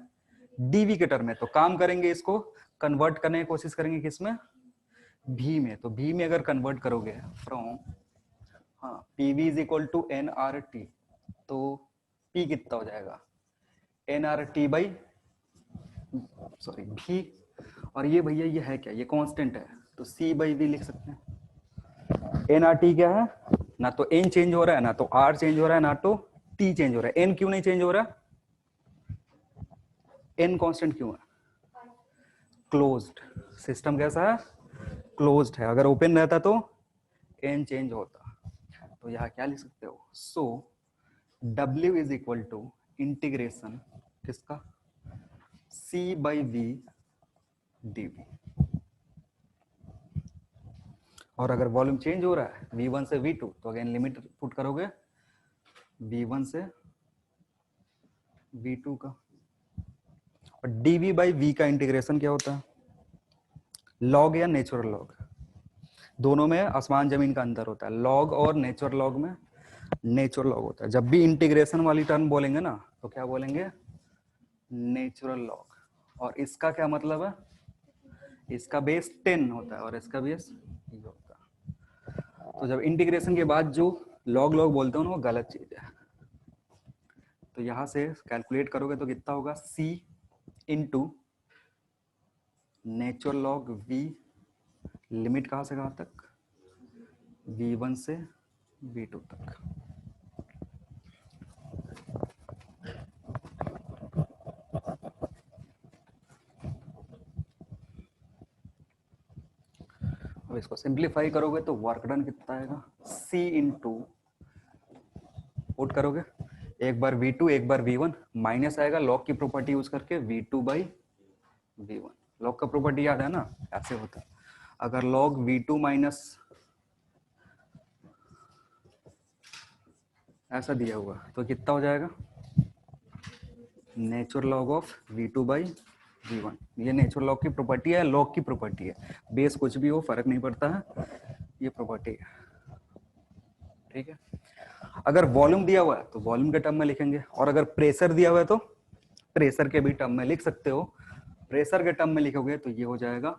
dV के टर्म में। तो काम करेंगे, इसको कन्वर्ट करने की कोशिश करेंगे किसमें? V में। तो V में अगर कन्वर्ट करोगे फ्रॉम, हाँ, PV is equal to nRT, तो P कितना हो जाएगा? nRT by, sorry, V। और ये भैया ये है क्या? ये कांस्टेंट है, तो C बाई V लिख सकते हैं। nRT क्या है? ना तो N चेंज हो रहा है, ना तो R चेंज हो रहा है, ना तो T चेंज हो रहा है। N क्यों नहीं चेंज हो रहा? N कांस्टेंट क्यों है? क्लोज्ड सिस्टम कैसा है? क्लोज्ड है। अगर ओपन रहता तो N चेंज होता। तो यहाँ क्या लिख सकते हो? So W is equal to integration किसका? C by V dV। और अगर वॉल्यूम चेंज हो रहा है V1 से V2, तो अगेन लिमिट पुट करोगे V1 से V2 का। और dV बाई V का इंटीग्रेशन क्या होता है? लॉग या नेचुरल लॉग, दोनों में आसमान जमीन का अंतर होता है। लॉग और नेचुरल लॉग में नेचुरल लॉग होता है। जब भी इंटीग्रेशन वाली टर्म बोलेंगे ना तो क्या बोलेंगे? Natural log. और इसका क्या मतलब है? इसका बेस 10 होता है और इसका बेस ये होता है। तो जब इंटीग्रेशन के बाद जो लॉग लॉग बोलते हो ना, वो गलत चीज है। तो यहां से कैलकुलेट करोगे तो कितना होगा? C into natural log V, limit कहां से कहां तक? V1 से V2 तक। अब इसको सिंप्लीफाई करोगे तो वर्क डन कितना आएगा? C इंटू, पुट करोगे एक बार V2 एक बार V1, माइनस आएगा लॉग की प्रॉपर्टी यूज करके V2 बाई V1। लॉग का प्रॉपर्टी याद है ना, ऐसे होता है। अगर लॉग V2 माइनस ऐसा दिया हुआ तो कितना हो जाएगा? Natural log of V2 by V1। ये नेचुरल लॉग की प्रॉपर्टी है, लॉग की प्रॉपर्टी है। बेस कुछ भी हो फर्क नहीं पड़ता है, ये प्रॉपर्टी है, ठीक है। अगर वॉल्यूम दिया हुआ है तो वॉल्यूम के टर्म में लिखेंगे, और अगर प्रेशर दिया हुआ है तो प्रेशर के भी टर्म में लिख सकते हो। प्रेशर के टर्म में लिखोगे तो ये हो जाएगा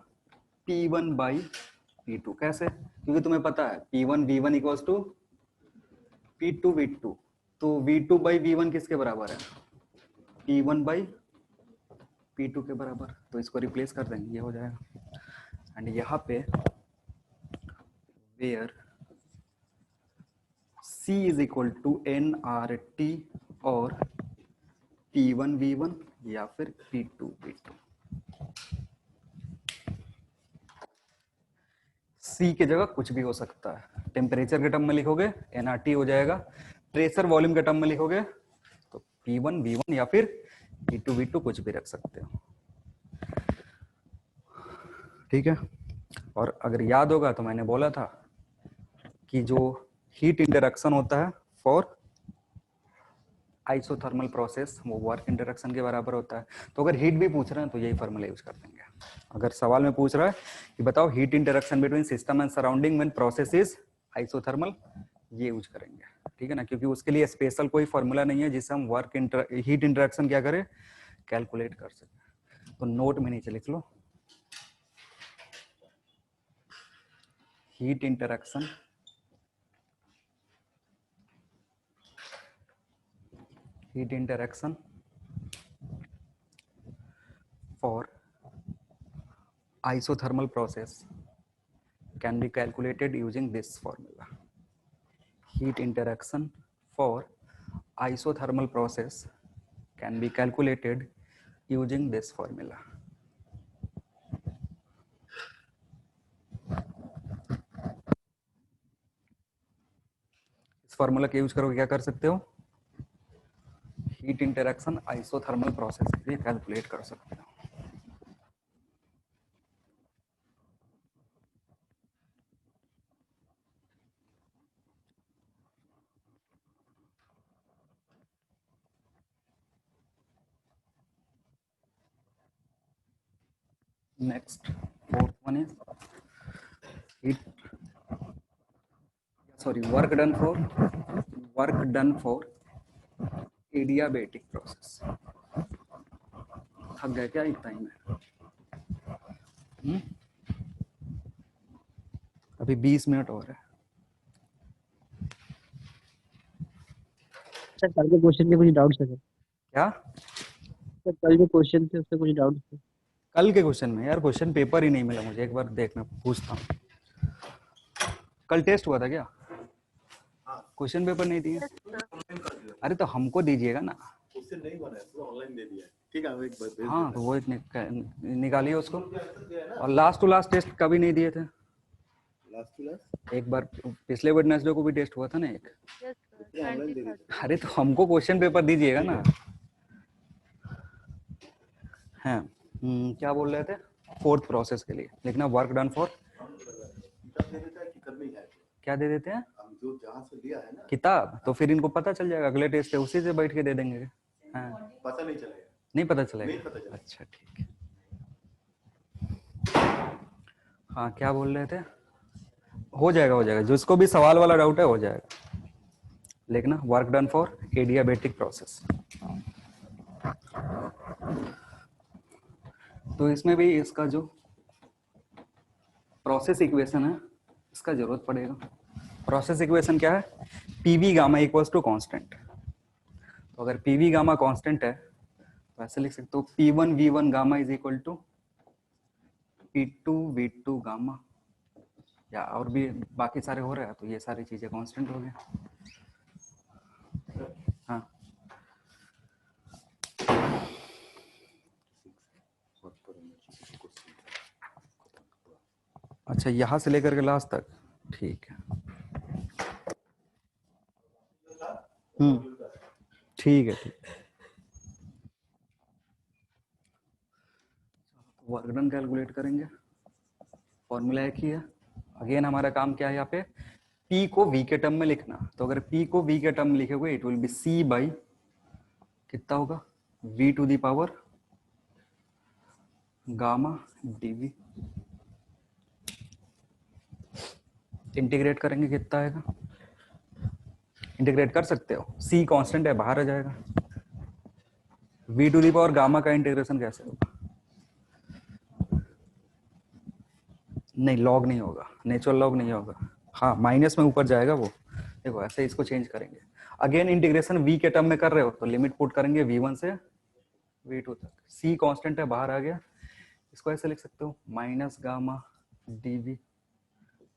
P1 बाई P2। कैसे? क्योंकि तुम्हें पता है P1 V1 equals to P2 V2, तो V2 बाई V1 किसके बराबर है? P1 बाई P2 के बराबर। तो इसको रिप्लेस कर देंगे, ये हो जाएगा। एंड यहाँ पे where C is equal to nRT और P1 V1 या फिर P2 V2। C की जगह कुछ भी हो सकता है। टेम्परेचर के टर्म में लिखोगे nRT हो जाएगा, प्रेशर वॉल्यूम के टर्म में लिखोगे तो P1 V1 या फिर P2 V2 कुछ भी रख सकते हो, ठीक है। और अगर याद होगा तो मैंने बोला था कि जो हीट इंटरेक्शन होता है फॉर आइसोथर्मल प्रोसेस वो वर्क इंटरेक्शन के बराबर होता है। तो अगर हीट भी पूछ रहे हैं तो यही फॉर्मूला यूज कर देंगे। अगर सवाल में पूछ रहा है कि बताओ heat interaction between system and surrounding when process is isothermal, ये यूज करेंगे, ठीक है ना, क्योंकि उसके लिए स्पेशल कोई फॉर्मूला नहीं है जिससे हम हीट इंटरेक्शन क्या करें, कैलकुलेट कर सकें। तो नोट में नीचे लिख low heat interaction heat interaction for isothermal process can be calculated using this formula. Heat interaction for isothermal process can be calculated using this formula. इस फॉर्मूला का यूज करोगे क्या कर सकते हो, हीट इंटरेक्शन आइसोथर्मल प्रोसेस के लिए calculate कर सकते हो. Next, fourth one is work done for adiabatic process. थक गए क्या इतना ही में? अभी 20 मिनट और है. सर कल के क्वेश्चन के कुछ डाउट्स है सर. क्या सर कल जो क्वेश्चन थे उससे कुछ डाउट्स थे. कल के क्वेश्चन में यार क्वेश्चन पेपर ही नहीं मिला मुझे, एक बार देखना पूछता हूँ. कल टेस्ट हुआ था क्या? क्वेश्चन पेपर नहीं दिए? अरे तो हमको दीजिएगा ना. उससे नहीं बना है, पूरा ऑनलाइन दे दिया है. ठीक है, एक बार हाँ तो वो निकालिए उसको. और लास्ट टू लास्ट टेस्ट कभी नहीं दिए थे. लास्ट टू लास्ट एक बार पिछले वेडनेसडे को भी टेस्ट हुआ था ना एक. Yes, sir. ऑनलाइन दे 23rd. दिया. अरे तो हमको क्वेश्चन पेपर दीजिएगा ना. हाँ क्या बोल रहे थे? फोर्थ प्रोसेस के लिए लिखना वर्क डन फॉर. दे देता है कि करनी है. क्या दे देते हैं? हम जो जहाँ से लिया है ना, किताब. तो फिर इनको पता चल जाएगा अगले टेस्ट है उसी से बैठ के दे देंगे. हाँ पता नहीं चलेगा. नहीं पता चलेगा. नहीं पता चलेगा. अच्छा ठीक है. हाँ क्या बोल रहे थे? हो जाएगा जिसको भी सवाल वाला डाउट है हो जाएगा. लिखना work done for adiabatic process. तो इसमें भी इसका जो प्रोसेस इक्वेशन है इसका जरूरत पड़ेगा. प्रोसेस इक्वेशन क्या है? PV gamma equals to constant. तो अगर पीवी गामा कांस्टेंट है तो ऐसे लिख सकते हो P1 V1 gamma is equal to P2 V2 gamma. या और भी बाकी सारे हो रहे हैं तो ये सारी चीजें कांस्टेंट हो गए. हाँ अच्छा यहाँ से लेकर के लास्ट तक. ठीक है. ठीक है. वर्क डन कैलकुलेट करेंगे. फॉर्मूला एक ही है. अगेन हमारा काम क्या है यहाँ पे? P को V के टर्म में लिखना. तो अगर P को V के टर्म में लिखेंगे it will be C by कितना होगा? V to the power gamma dV. Integrate करेंगे कितना आएगा? इंटीग्रेट कर सकते हो. C कांस्टेंट है बाहर आ जाएगा. V to the power gamma का इंटीग्रेशन कैसे होगा? नहीं लॉग नहीं होगा, नेचुरल लॉग नहीं होगा. हाँ माइनस में ऊपर जाएगा वो. देखो ऐसे इसको चेंज करेंगे. अगेन इंटीग्रेशन V के टर्म में कर रहे हो तो लिमिट पुट करेंगे V1 से V2 तक. C कांस्टेंट है बाहर आ गया. इसको ऐसे लिख सकते हो माइनस गामा dV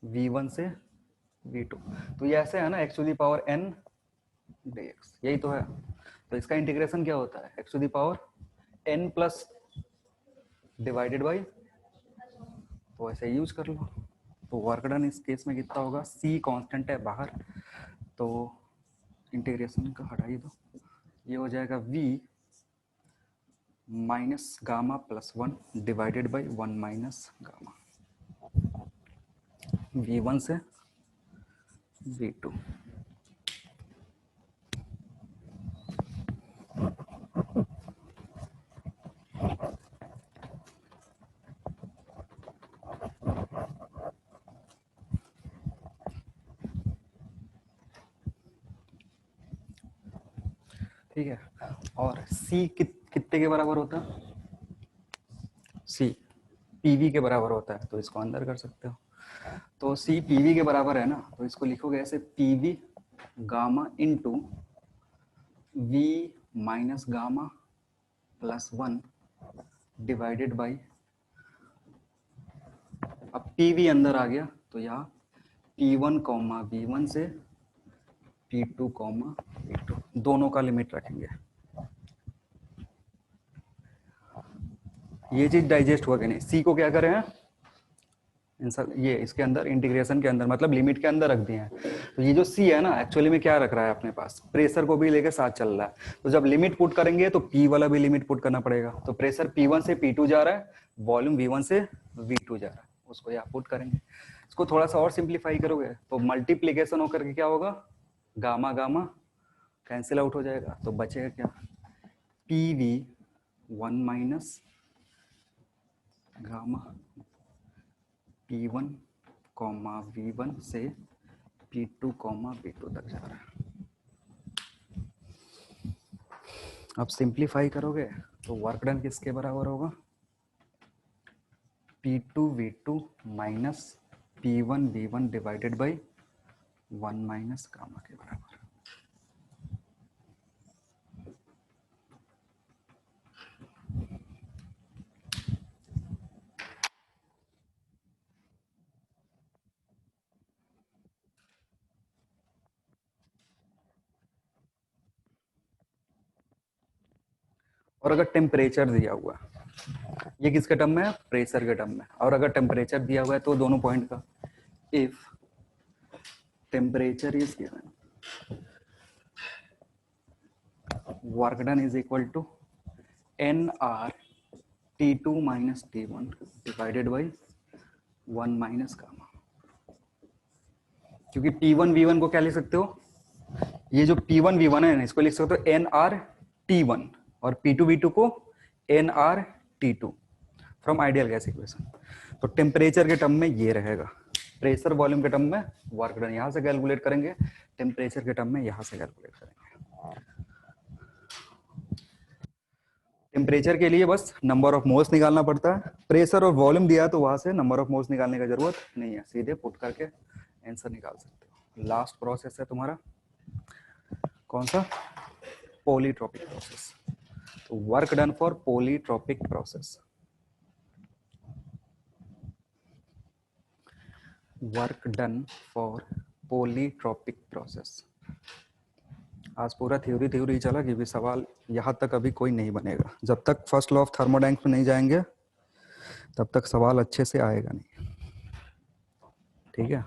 V1 से V2. तो ये ऐसे है ना x to the power n dx. यही तो है. तो इसका इंटीग्रेशन क्या होता है? x to the power n plus divided by. तो ऐसे यूज कर लो. तो वर्क डन इस केस में कितना होगा? C कांस्टेंट है बाहर तो इंटीग्रेशन का हटाइए दो. ये हो जाएगा V minus gamma plus 1 divided by 1 minus gamma. V1 से V2. ठीक है. और C कितने के बराबर होता है? C PV के बराबर होता है तो इसको अंदर कर सकते हो. तो C PV के बराबर है ना तो इसको लिखोगे ऐसे PV gamma into V minus gamma plus 1 divided by, अब पीवी अंदर आ गया तो यहाँ P1 कॉमा V1 से P2 कॉमा V2 दोनों का लिमिट रखेंगे। ये चीज डाइजेस्ट हुआ कि नहीं? सी को क्या करें हैं? ये इसके अंदर इंटीग्रेशन के अंदर मतलब लिमिट के अंदर रख दिए हैं। तो ये जो सी है ना एक्चुअली में क्या रख रहा है अपने पास? प्रेशर को भी लेके साथ चल रहा है। तो जब लिमिट पुट करेंगे तो पी वाला भी लिमिट पुट करना पड़ेगा। तो प्रेशर P1 से P2 जा रहा है, वॉल्यूम V1 से V2 जा रहा है, उसको यहाँ पुट करेंगे। इसको थोड़ा सा और सिंप्लीफाई करोगे तो मल्टीप्लीकेशन होकर के क्या होगा? गामा गामा कैंसिल आउट हो जाएगा, तो बचेगा क्या? PV1 minus gamma P1 comma V1 से P2 कॉमा V2 तक जा रहा है। अब सिंप्लीफाई करोगे तो वर्क डन किसके बराबर होगा? P2 V2 minus P1 V1 divided by 1 minus gamma के बराबर। और अगर टेम्परेचर दिया हुआ है, ये किसके टर्म में है? प्रेशर के टर्म में। और अगर टेम्परेचर दिया हुआ है तो दोनों पॉइंट का, if temperature is given work done is equal to NR T2 minus T1 divided by 1 minus gamma. क्योंकि P1 V1 को क्या लिख सकते हो? ये जो P1 V1 है इसको लिख सकते हो NR T1 और P2 V2 को NR T2 from ideal gas equation. तो टेम्परेचर के टर्म में ये रहेगा, प्रेशर वॉल्यूम के टर्म में वर्क डन यहां से कैलकुलेट करेंगे, टेम्परेचर के टर्म में यहां से कैलकुलेट करेंगे। टेम्परेचर के लिए बस नंबर ऑफ मोल्स निकालना पड़ता है, प्रेशर और वॉल्यूम दिया तो वहां से नंबर ऑफ मोल्स निकालने की जरूरत नहीं है, सीधे पुट करके आंसर निकाल सकते हो। लास्ट प्रोसेस है तुम्हारा कौन सा? Polytropic process. तो work done for polytropic process, work done for polytropic process. आज पूरा थ्योरी चला कि भी सवाल यहाँ तक अभी कोई नहीं बनेगा। जब तक फर्स्ट लॉ ऑफ थर्मोडायनेमिक्स में नहीं जाएंगे तब तक सवाल अच्छे से आएगा नहीं, ठीक है?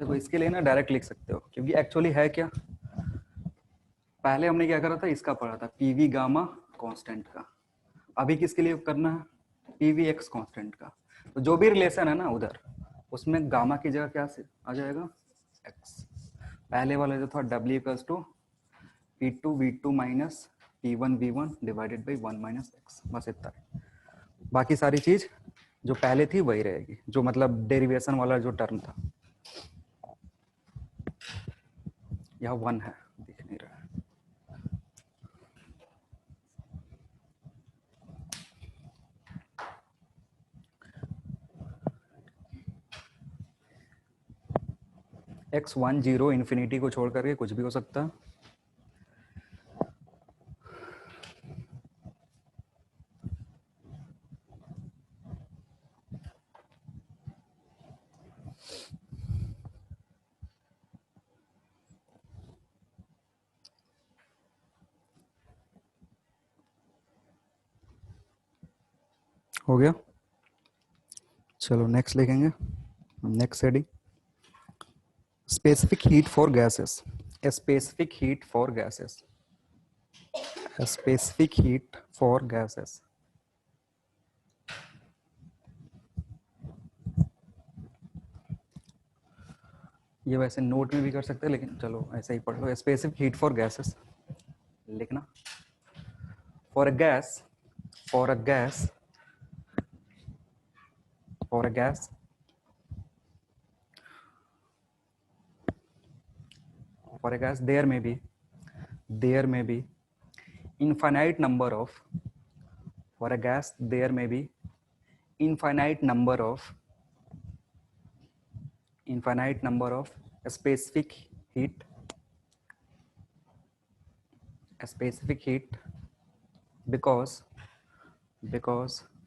देखो इसके लिए ना डायरेक्ट लिख सकते हो, क्योंकि एक्चुअली है क्या, पहले हमने क्या करा था, इसका पढ़ा था पीवी गामा कांस्टेंट का। अभी किसके लिए करना है? पीवी एक्स कांस्टेंट का। तो जो भी रिलेशन है ना उधर, उसमें गामा की जगह क्या से आ जाएगा? एक्स। पहले वाला जो था W equals to P2 V2 minus P1 V1 divided by 1 minus X, बस इतना है। बाकी सारी चीज जो पहले थी वही रहेगी, जो मतलब डेरिवेशन वाला जो टर्म था। यहाँ 1 है, दिख नहीं रहा है। x1 0 इन्फिनिटी को छोड़ करके कुछ भी हो सकता है। हो गया, चलो नेक्स्ट लिखेंगे। Next heading specific heat for gases. Specific heat for gases, specific heat for gases. ये वैसे नोट में भी कर सकते हैं, लेकिन चलो ऐसे ही पढ़ लो। स्पेसिफिक हीट फॉर गैसेस लिखना। For a gas, for a gas, for a gas for a gas there may be infinite number of, for a gas there may be infinite number of specific heat because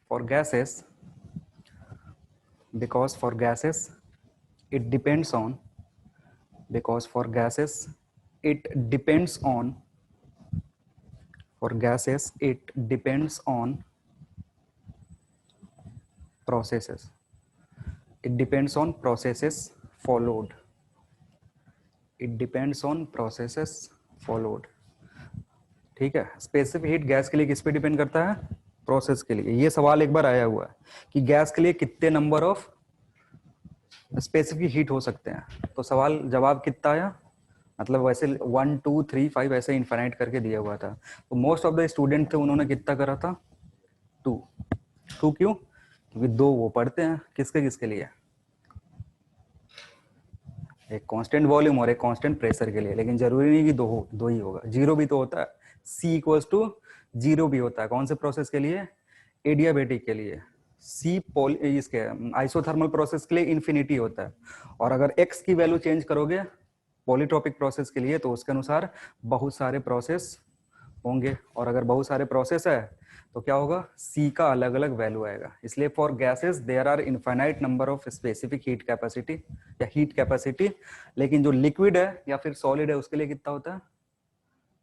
for gases it depends on processes. It depends on processes followed. ठीक है, specific heat gas के लिए किस पे depend करता है? Process के लिए। ये सवाल एक बार आया हुआ है कि गैस के लिए कितने नंबर ऑफ स्पेसिफिक हीट हो सकते हैं, तो सवाल जवाब कितना आया, मतलब वैसे 1 2 3 5 ऐसे इनफाइनाइट करके दिया हुआ था। तो मोस्ट ऑफ द स्टूडेंट थे, उन्होंने कितना करा था? 2 क्यों? क्योंकि 2 वो पढ़ते हैं किसके लिए, एक कांस्टेंट वॉल्यूम और एक कांस्टेंट प्रेशर के लिए। लेकिन जरूरी नहीं कि दो ही होगा, 0 भी तो होता है। C इक्वल्स टू 0 भी होता है कौन से प्रोसेस के लिए? एडियाबेटिक के लिए। C इसके आइसोथर्मल प्रोसेस के लिए इन्फिनिटी होता है। और अगर X की वैल्यू चेंज करोगे पॉलीट्रोपिक प्रोसेस के लिए, तो उसके अनुसार बहुत सारे प्रोसेस होंगे। और अगर बहुत सारे प्रोसेस है तो क्या होगा? C का अलग अलग वैल्यू आएगा। इसलिए for gases there are infinite number of specific heat capacity या हीट कैपेसिटी। लेकिन जो लिक्विड है या फिर सॉलिड है उसके लिए कितना होता है?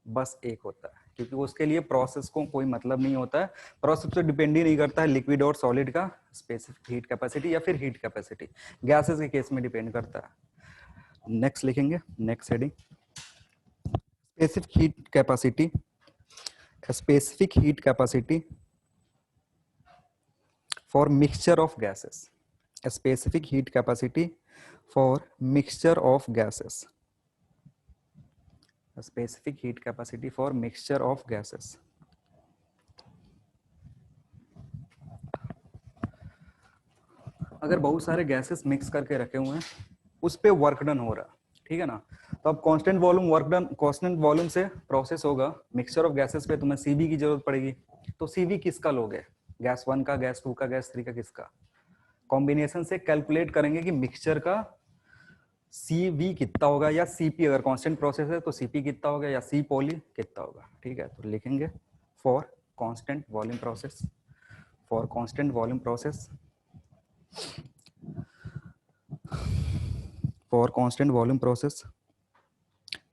बस एक होता है, क्योंकि उसके लिए प्रोसेस को कोई मतलब नहीं होता है। प्रोसेस पे डिपेंड ही नहीं करता है लिक्विड और सॉलिड का स्पेसिफिक हीट कैपेसिटी या फिर हीट कैपेसिटी। गैसेस के केस में डिपेंड करता है। नेक्स्ट लिखेंगे, next heading, specific heat capacity for mixture of gases. A specific heat capacity for mixture of gases. A specific heat capacity for mixture of gases. अगर बहुत सारे gases mix करके रखे हुए हैं, उस पे वर्क डन हो रहा है, ठीक है ना, तो अब कांस्टेंट वॉल्यूम से प्रोसेस होगा। मिक्सचर ऑफ गैसेस पे तुम्हें सीवी की जरूरत पड़ेगी। तो सीवी किसका लोगे? गैस 1 का, गैस 2 का, गैस 3 का, किसका? कॉम्बिनेशन से कैलकुलेट करेंगे कि मिक्सचर का सीवी कितना होगा, या सीपी अगर कांस्टेंट प्रोसेस है तो सीपी कितना होगा, या सी पॉली कितना होगा। ठीक है, तो लिखेंगे for constant volume process for constant volume process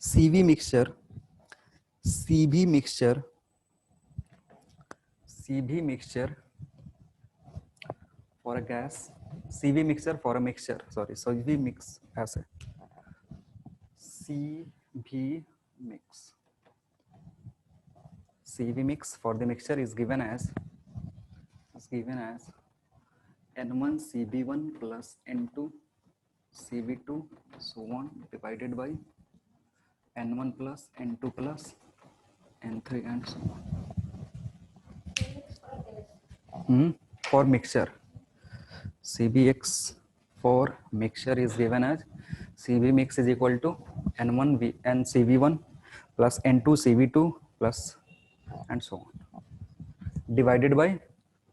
CV mixture for a gas, CV mixture for a mixture, sorry, CV mix ऐसे, CV mix for the mixture is given as N1 CB1 plus N2 CV2 so on divided by N1 plus N2 plus N3 and so on. For mixture, CBX for mixture is given as CV mix is equal to N1 N CV1 plus N2 CV2 plus and so on divided by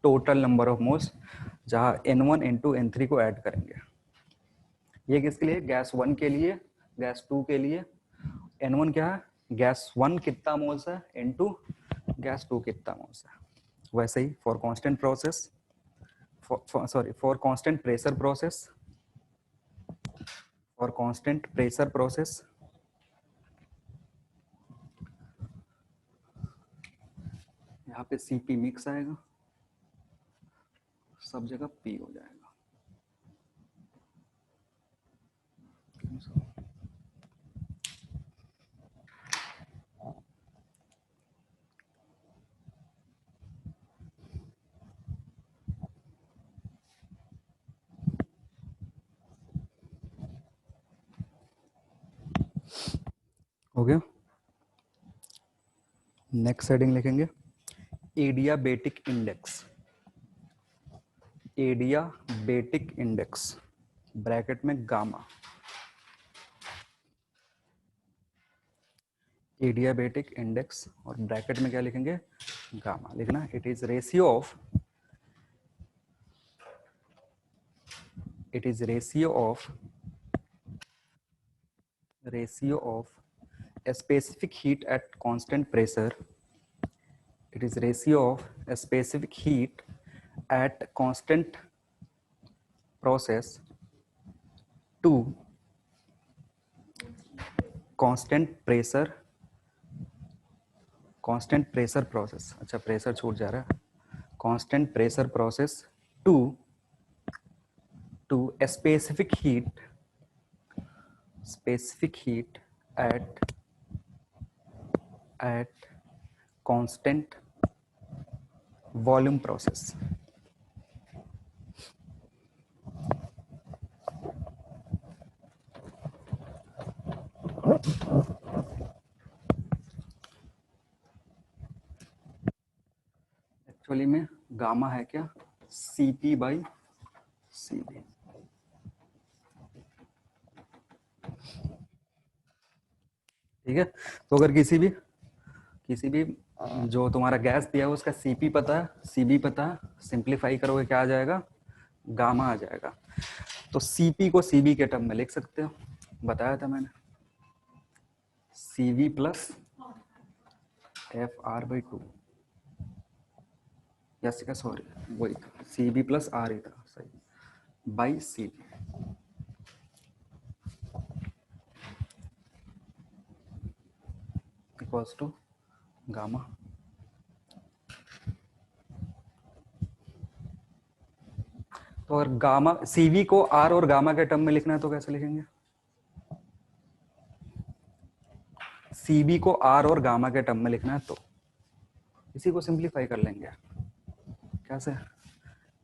total number of moles, जहाँ N1 N2 N3 को add करेंगे। ये किसके लिए? Gas 1 के लिए, gas 2 के लिए। N1 क्या है? गैस 1 कितना मोल्स है, N2 गैस 2 कितना मोल्स है। वैसे ही for constant process, for constant pressure process, यहाँ पे CP मिक्स आएगा, सब जगह P हो जाएगा। हो गया। नेक्स्ट हेडिंग लिखेंगे एडियाबेटिक इंडेक्स, ब्रैकेट में गामा। एडियाबेटिक इंडेक्स और ब्रैकेट में क्या लिखेंगे? गामा लिखना। It is ratio of it is ratio of a specific heat at constant pressure. It is ratio of a specific heat at constant process to constant pressure process. अच्छा pressure छूट जा रहा है. Constant pressure process to a specific heat at constant volume process. Actually में gamma है क्या? Cp by Cv. ठीक है. तो अगर किसी भी जो तुम्हारा गैस दिया है उसका Cp पता है, Cv पता है, सिंप्लीफाई करोगे क्या आ जाएगा? गामा आ जाएगा. तो Cp को Cv के टर्म में लिख सकते हो, बताया था मैंने. Cv प्लस FR/2 यस का सॉरी वही था, Cv प्लस R ही था सही, by Cv. Equals to gamma. तो अगर गामा Cv को R और गामा के टर्म में लिखना है तो कैसे लिखेंगे? Cv को R और गामा के टर्म में लिखना है तो इसी को सिंप्लीफाई कर लेंगे. कैसे?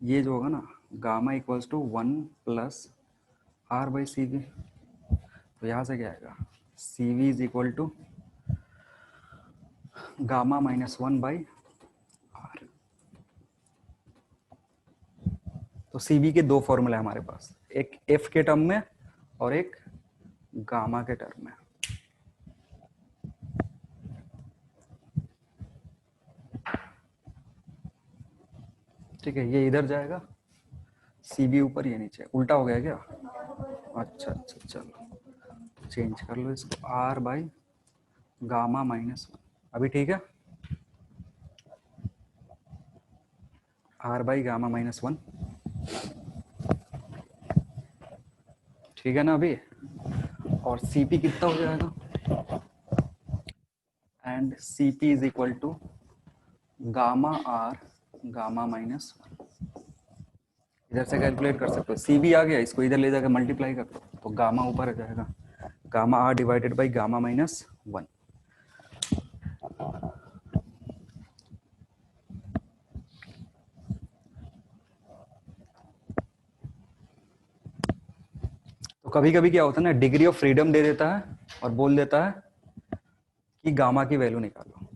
ये जो होगा ना gamma equals to 1 plus R by Cv. तो यहां से क्या आएगा? Cv is equal to gamma minus 1 by R. तो Cv के दो फॉर्मूला है हमारे पास, एक F के टर्म में और एक गामा के टर्म में. ठीक है, ये इधर जाएगा, Cv ऊपर ये नीचे. उल्टा हो गया क्या? अच्छा चलो चेंज कर लो इसको, R बाई गामा माइनस 1. अभी ठीक है? R बाई गामा माइनस 1 ठीक है ना अभी. और Cp कितना हो जाएगा? And Cp is equal to gamma R gamma minus 1. इधर से कैलकुलेट कर सकते हो. Cv आ गया, इसको इधर ले जाकर मल्टीप्लाई कर दो तो गामा ऊपर आ जाएगा, gamma R divided by gamma minus 1. तो कभी कभी क्या होता है ना, डिग्री ऑफ फ्रीडम दे देता है और बोल देता है कि गामा की वैल्यू निकालो.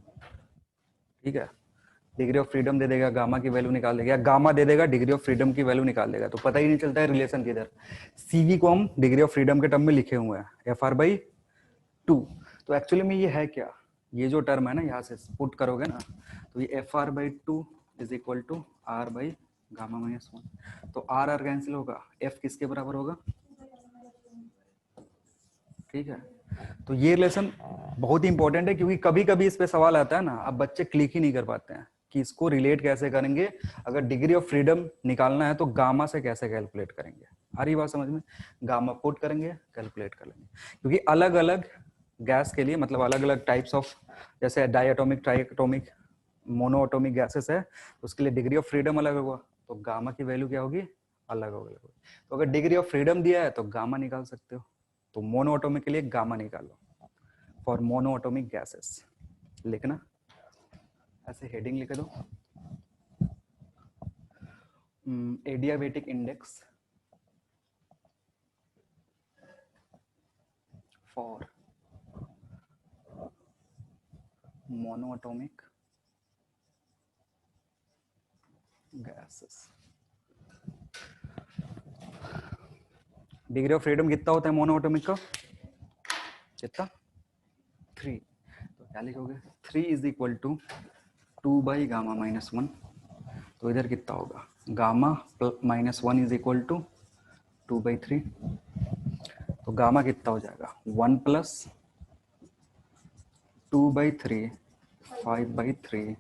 ठीक है, डिग्री ऑफ फ्रीडम दे देगा, गामा की वैल्यू निकाल देगा, गामा दे देगा, डिग्री ऑफ फ्रीडम की वैल्यू निकाल देगा. तो पता ही नहीं चलता है रिलेशन किधर. Cv को हम डिग्री ऑफ फ्रीडम के टर्म में लिखे हुए हैं FR/2. तो एक्चुअली में ये है क्या? ये जो टर्म है ना, यहाँ से पुट करोगे ना तो ये FR/2 is equal to R by gamma minus 1. तो R कैंसिल होगा, F किसके बराबर होगा? ठीक है. तो ये रिलेशन बहुत ही इंपॉर्टेंट है क्योंकि कभी कभी इस पे सवाल आता है ना, अब बच्चे क्लिक ही नहीं कर पाते हैं कि इसको रिलेट कैसे करेंगे. अगर डिग्री ऑफ फ्रीडम निकालना है तो गामा से कैसे कैलकुलेट करेंगे. आ रही बात समझ में? गामा पुट करेंगे, कैलकुलेट कर लेंगे. क्योंकि अलग अलग गैस के लिए, मतलब अलग अलग टाइप्स ऑफ, जैसे डायटोमिक, ट्राइएटोमिक, मोनोएटोमिक गैसेस है, उसके लिए डिग्री ऑफ फ्रीडम अलग होगा, तो गामा की वैल्यू क्या होगी? अलग होगी. तो अगर डिग्री ऑफ फ्रीडम दिया है तो गामा निकाल सकते हो. तो मोनोएटोमिक के लिए गामा निकालो फॉर मोनोएटोमिक गैसेस. लिखना ऐसे, हेडिंग लिख दो, adiabatic index for monoatomic gases. Degree of freedom कितना होता है मोनोएटोमिक का? कितना? 3. तो क्या लिखोगे? 3 is equal to 2 by gamma minus 1. तो इधर कितना होगा? Gamma minus 1 is equal to 2/3, तो गामा कितना हो जाएगा 1 plus 2/3 5/3,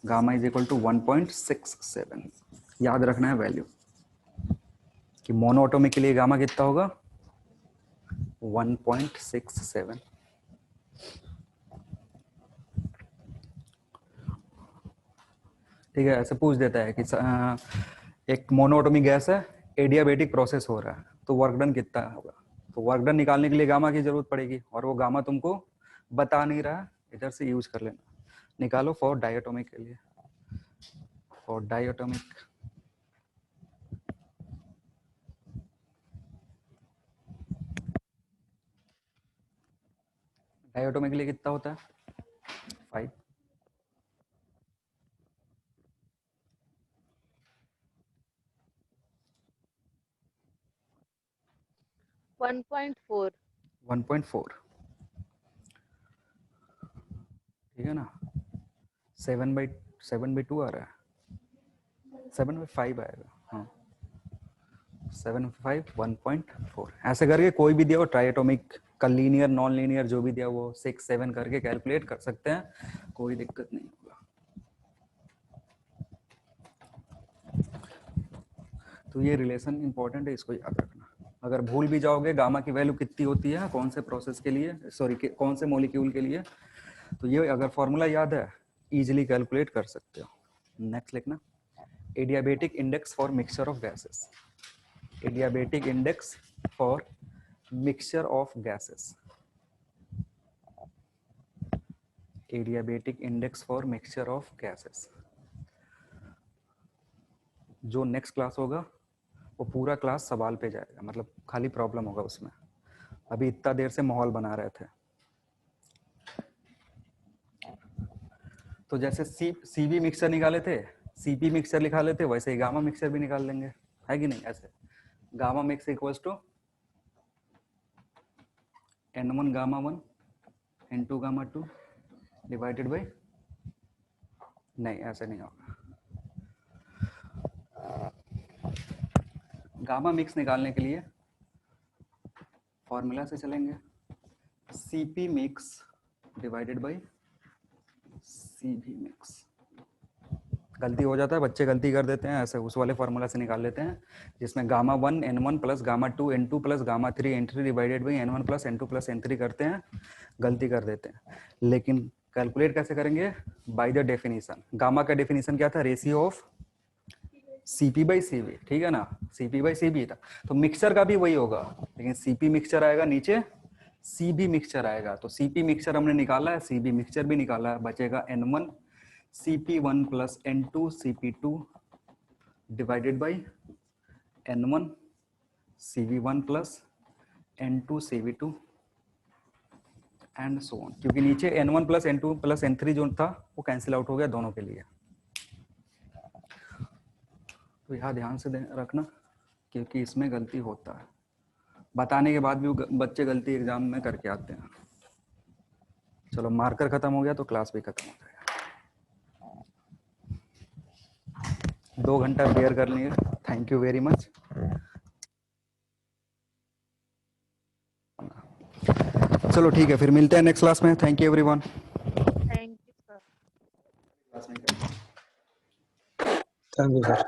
gamma is equal to 1.67। याद रखना है वैल्यू कि मोनोएटॉमिक के लिए गामा कितना होगा 1.67। ठीक है, ऐसे पूछ देता है कि एक मोनोएटॉमिक गैस है, एडियाबेटिक प्रोसेस हो रहा है, तो वर्क डन कितना होगा। तो वर्क डन निकालने के लिए गामा की जरूरत पड़ेगी, और वो गामा तुमको बता नहीं रहा, इधर से यूज कर लेना। निकालो फॉर डायटोमिक के लिए, फॉर डायटोमिक डायटोमिक के लिए कितना होता है 5। 1.4 1.4, ठीक है ना। 7/2 आ रहा है, 7/5 आएगा, हाँ 7/5 1.4। ऐसे करके कोई भी दिया हो ट्राइएटोमिक का, लीनियर नॉन लीनियर जो भी दिया वो 6 7 करके कैलकुलेट कर सकते हैं, कोई दिक्कत नहीं होगा। तो ये रिलेशन इंपॉर्टेंट है, इसको याद रखना। अगर भूल भी जाओगे गामा की वैल्यू कितनी होती है कौन से प्रोसेस के लिए, सॉरी कौन से मॉलिक्यूल के लिए, तो ये अगर फॉर्मूला याद है इजीली कैलकुलेट कर सकते हो। नेक्स्ट लिखना, adiabatic index for mixture of gases, adiabatic index for mixture of gases, adiabatic index for mixture of gases. जो नेक्स्ट क्लास होगा वो पूरा क्लास सवाल पे जाएगा, मतलब खाली प्रॉब्लम होगा उसमें। अभी इतना देर से माहौल बना रहे थे। तो जैसे सीबी मिक्सचर निकाले थे, सीपी मिक्सचर निकाले लेते, वैसे ही गामा मिक्सचर भी निकाल लेंगे, है कि नहीं। ऐसे gamma mix equals to N1 gamma 1 N2 gamma 2 divided by, नहीं ऐसे नहीं होगा। गामा मिक्स निकालने के लिए फॉर्मूला से चलेंगे, CP mix divided by CB mix. गलती हो जाता है, बच्चे गलती कर देते हैं, ऐसे उस वाले फॉर्मूला से निकाल लेते हैं जिसमें gamma 1 N1 plus gamma 2 N2 plus gamma 3 N3 divided by N1 plus N2 plus N3 करते हैं, गलती कर देते हैं। लेकिन कैलकुलेट कैसे करेंगे, बाय द डेफिनेशन। गामा का डेफिनेशन क्या था, ratio of CP by CB, ठीक है ना, सीपी बाई सीबी था। तो मिक्सचर का भी वही होगा, लेकिन सीपी मिक्सचर आएगा नीचे, सीबी मिक्सचर आएगा। तो सीपी मिक्सचर हमने निकाला है, सीबी मिक्सचर भी निकाला है, बचेगा N1 CP1 plus N2 CP2 divided by N1 CV1 plus N2 CV2 and so on. क्योंकि नीचे N1 plus N2 plus N3 जो था वो कैंसिल आउट हो गया दोनों के लिए। तो यहाँ ध्यान से रखना, क्योंकि इसमें गलती होता है, बताने के बाद भी बच्चे गलती एग्जाम में करके आते हैं। चलो मार्कर खत्म हो गया तो क्लास भी खत्म हो जाएगा। 2 घंटा बेयर कर लिए, थैंक यू वेरी मच। चलो ठीक है, फिर मिलते हैं नेक्स्ट क्लास में। Thank you everyone. Thank you sir. Thank you sir.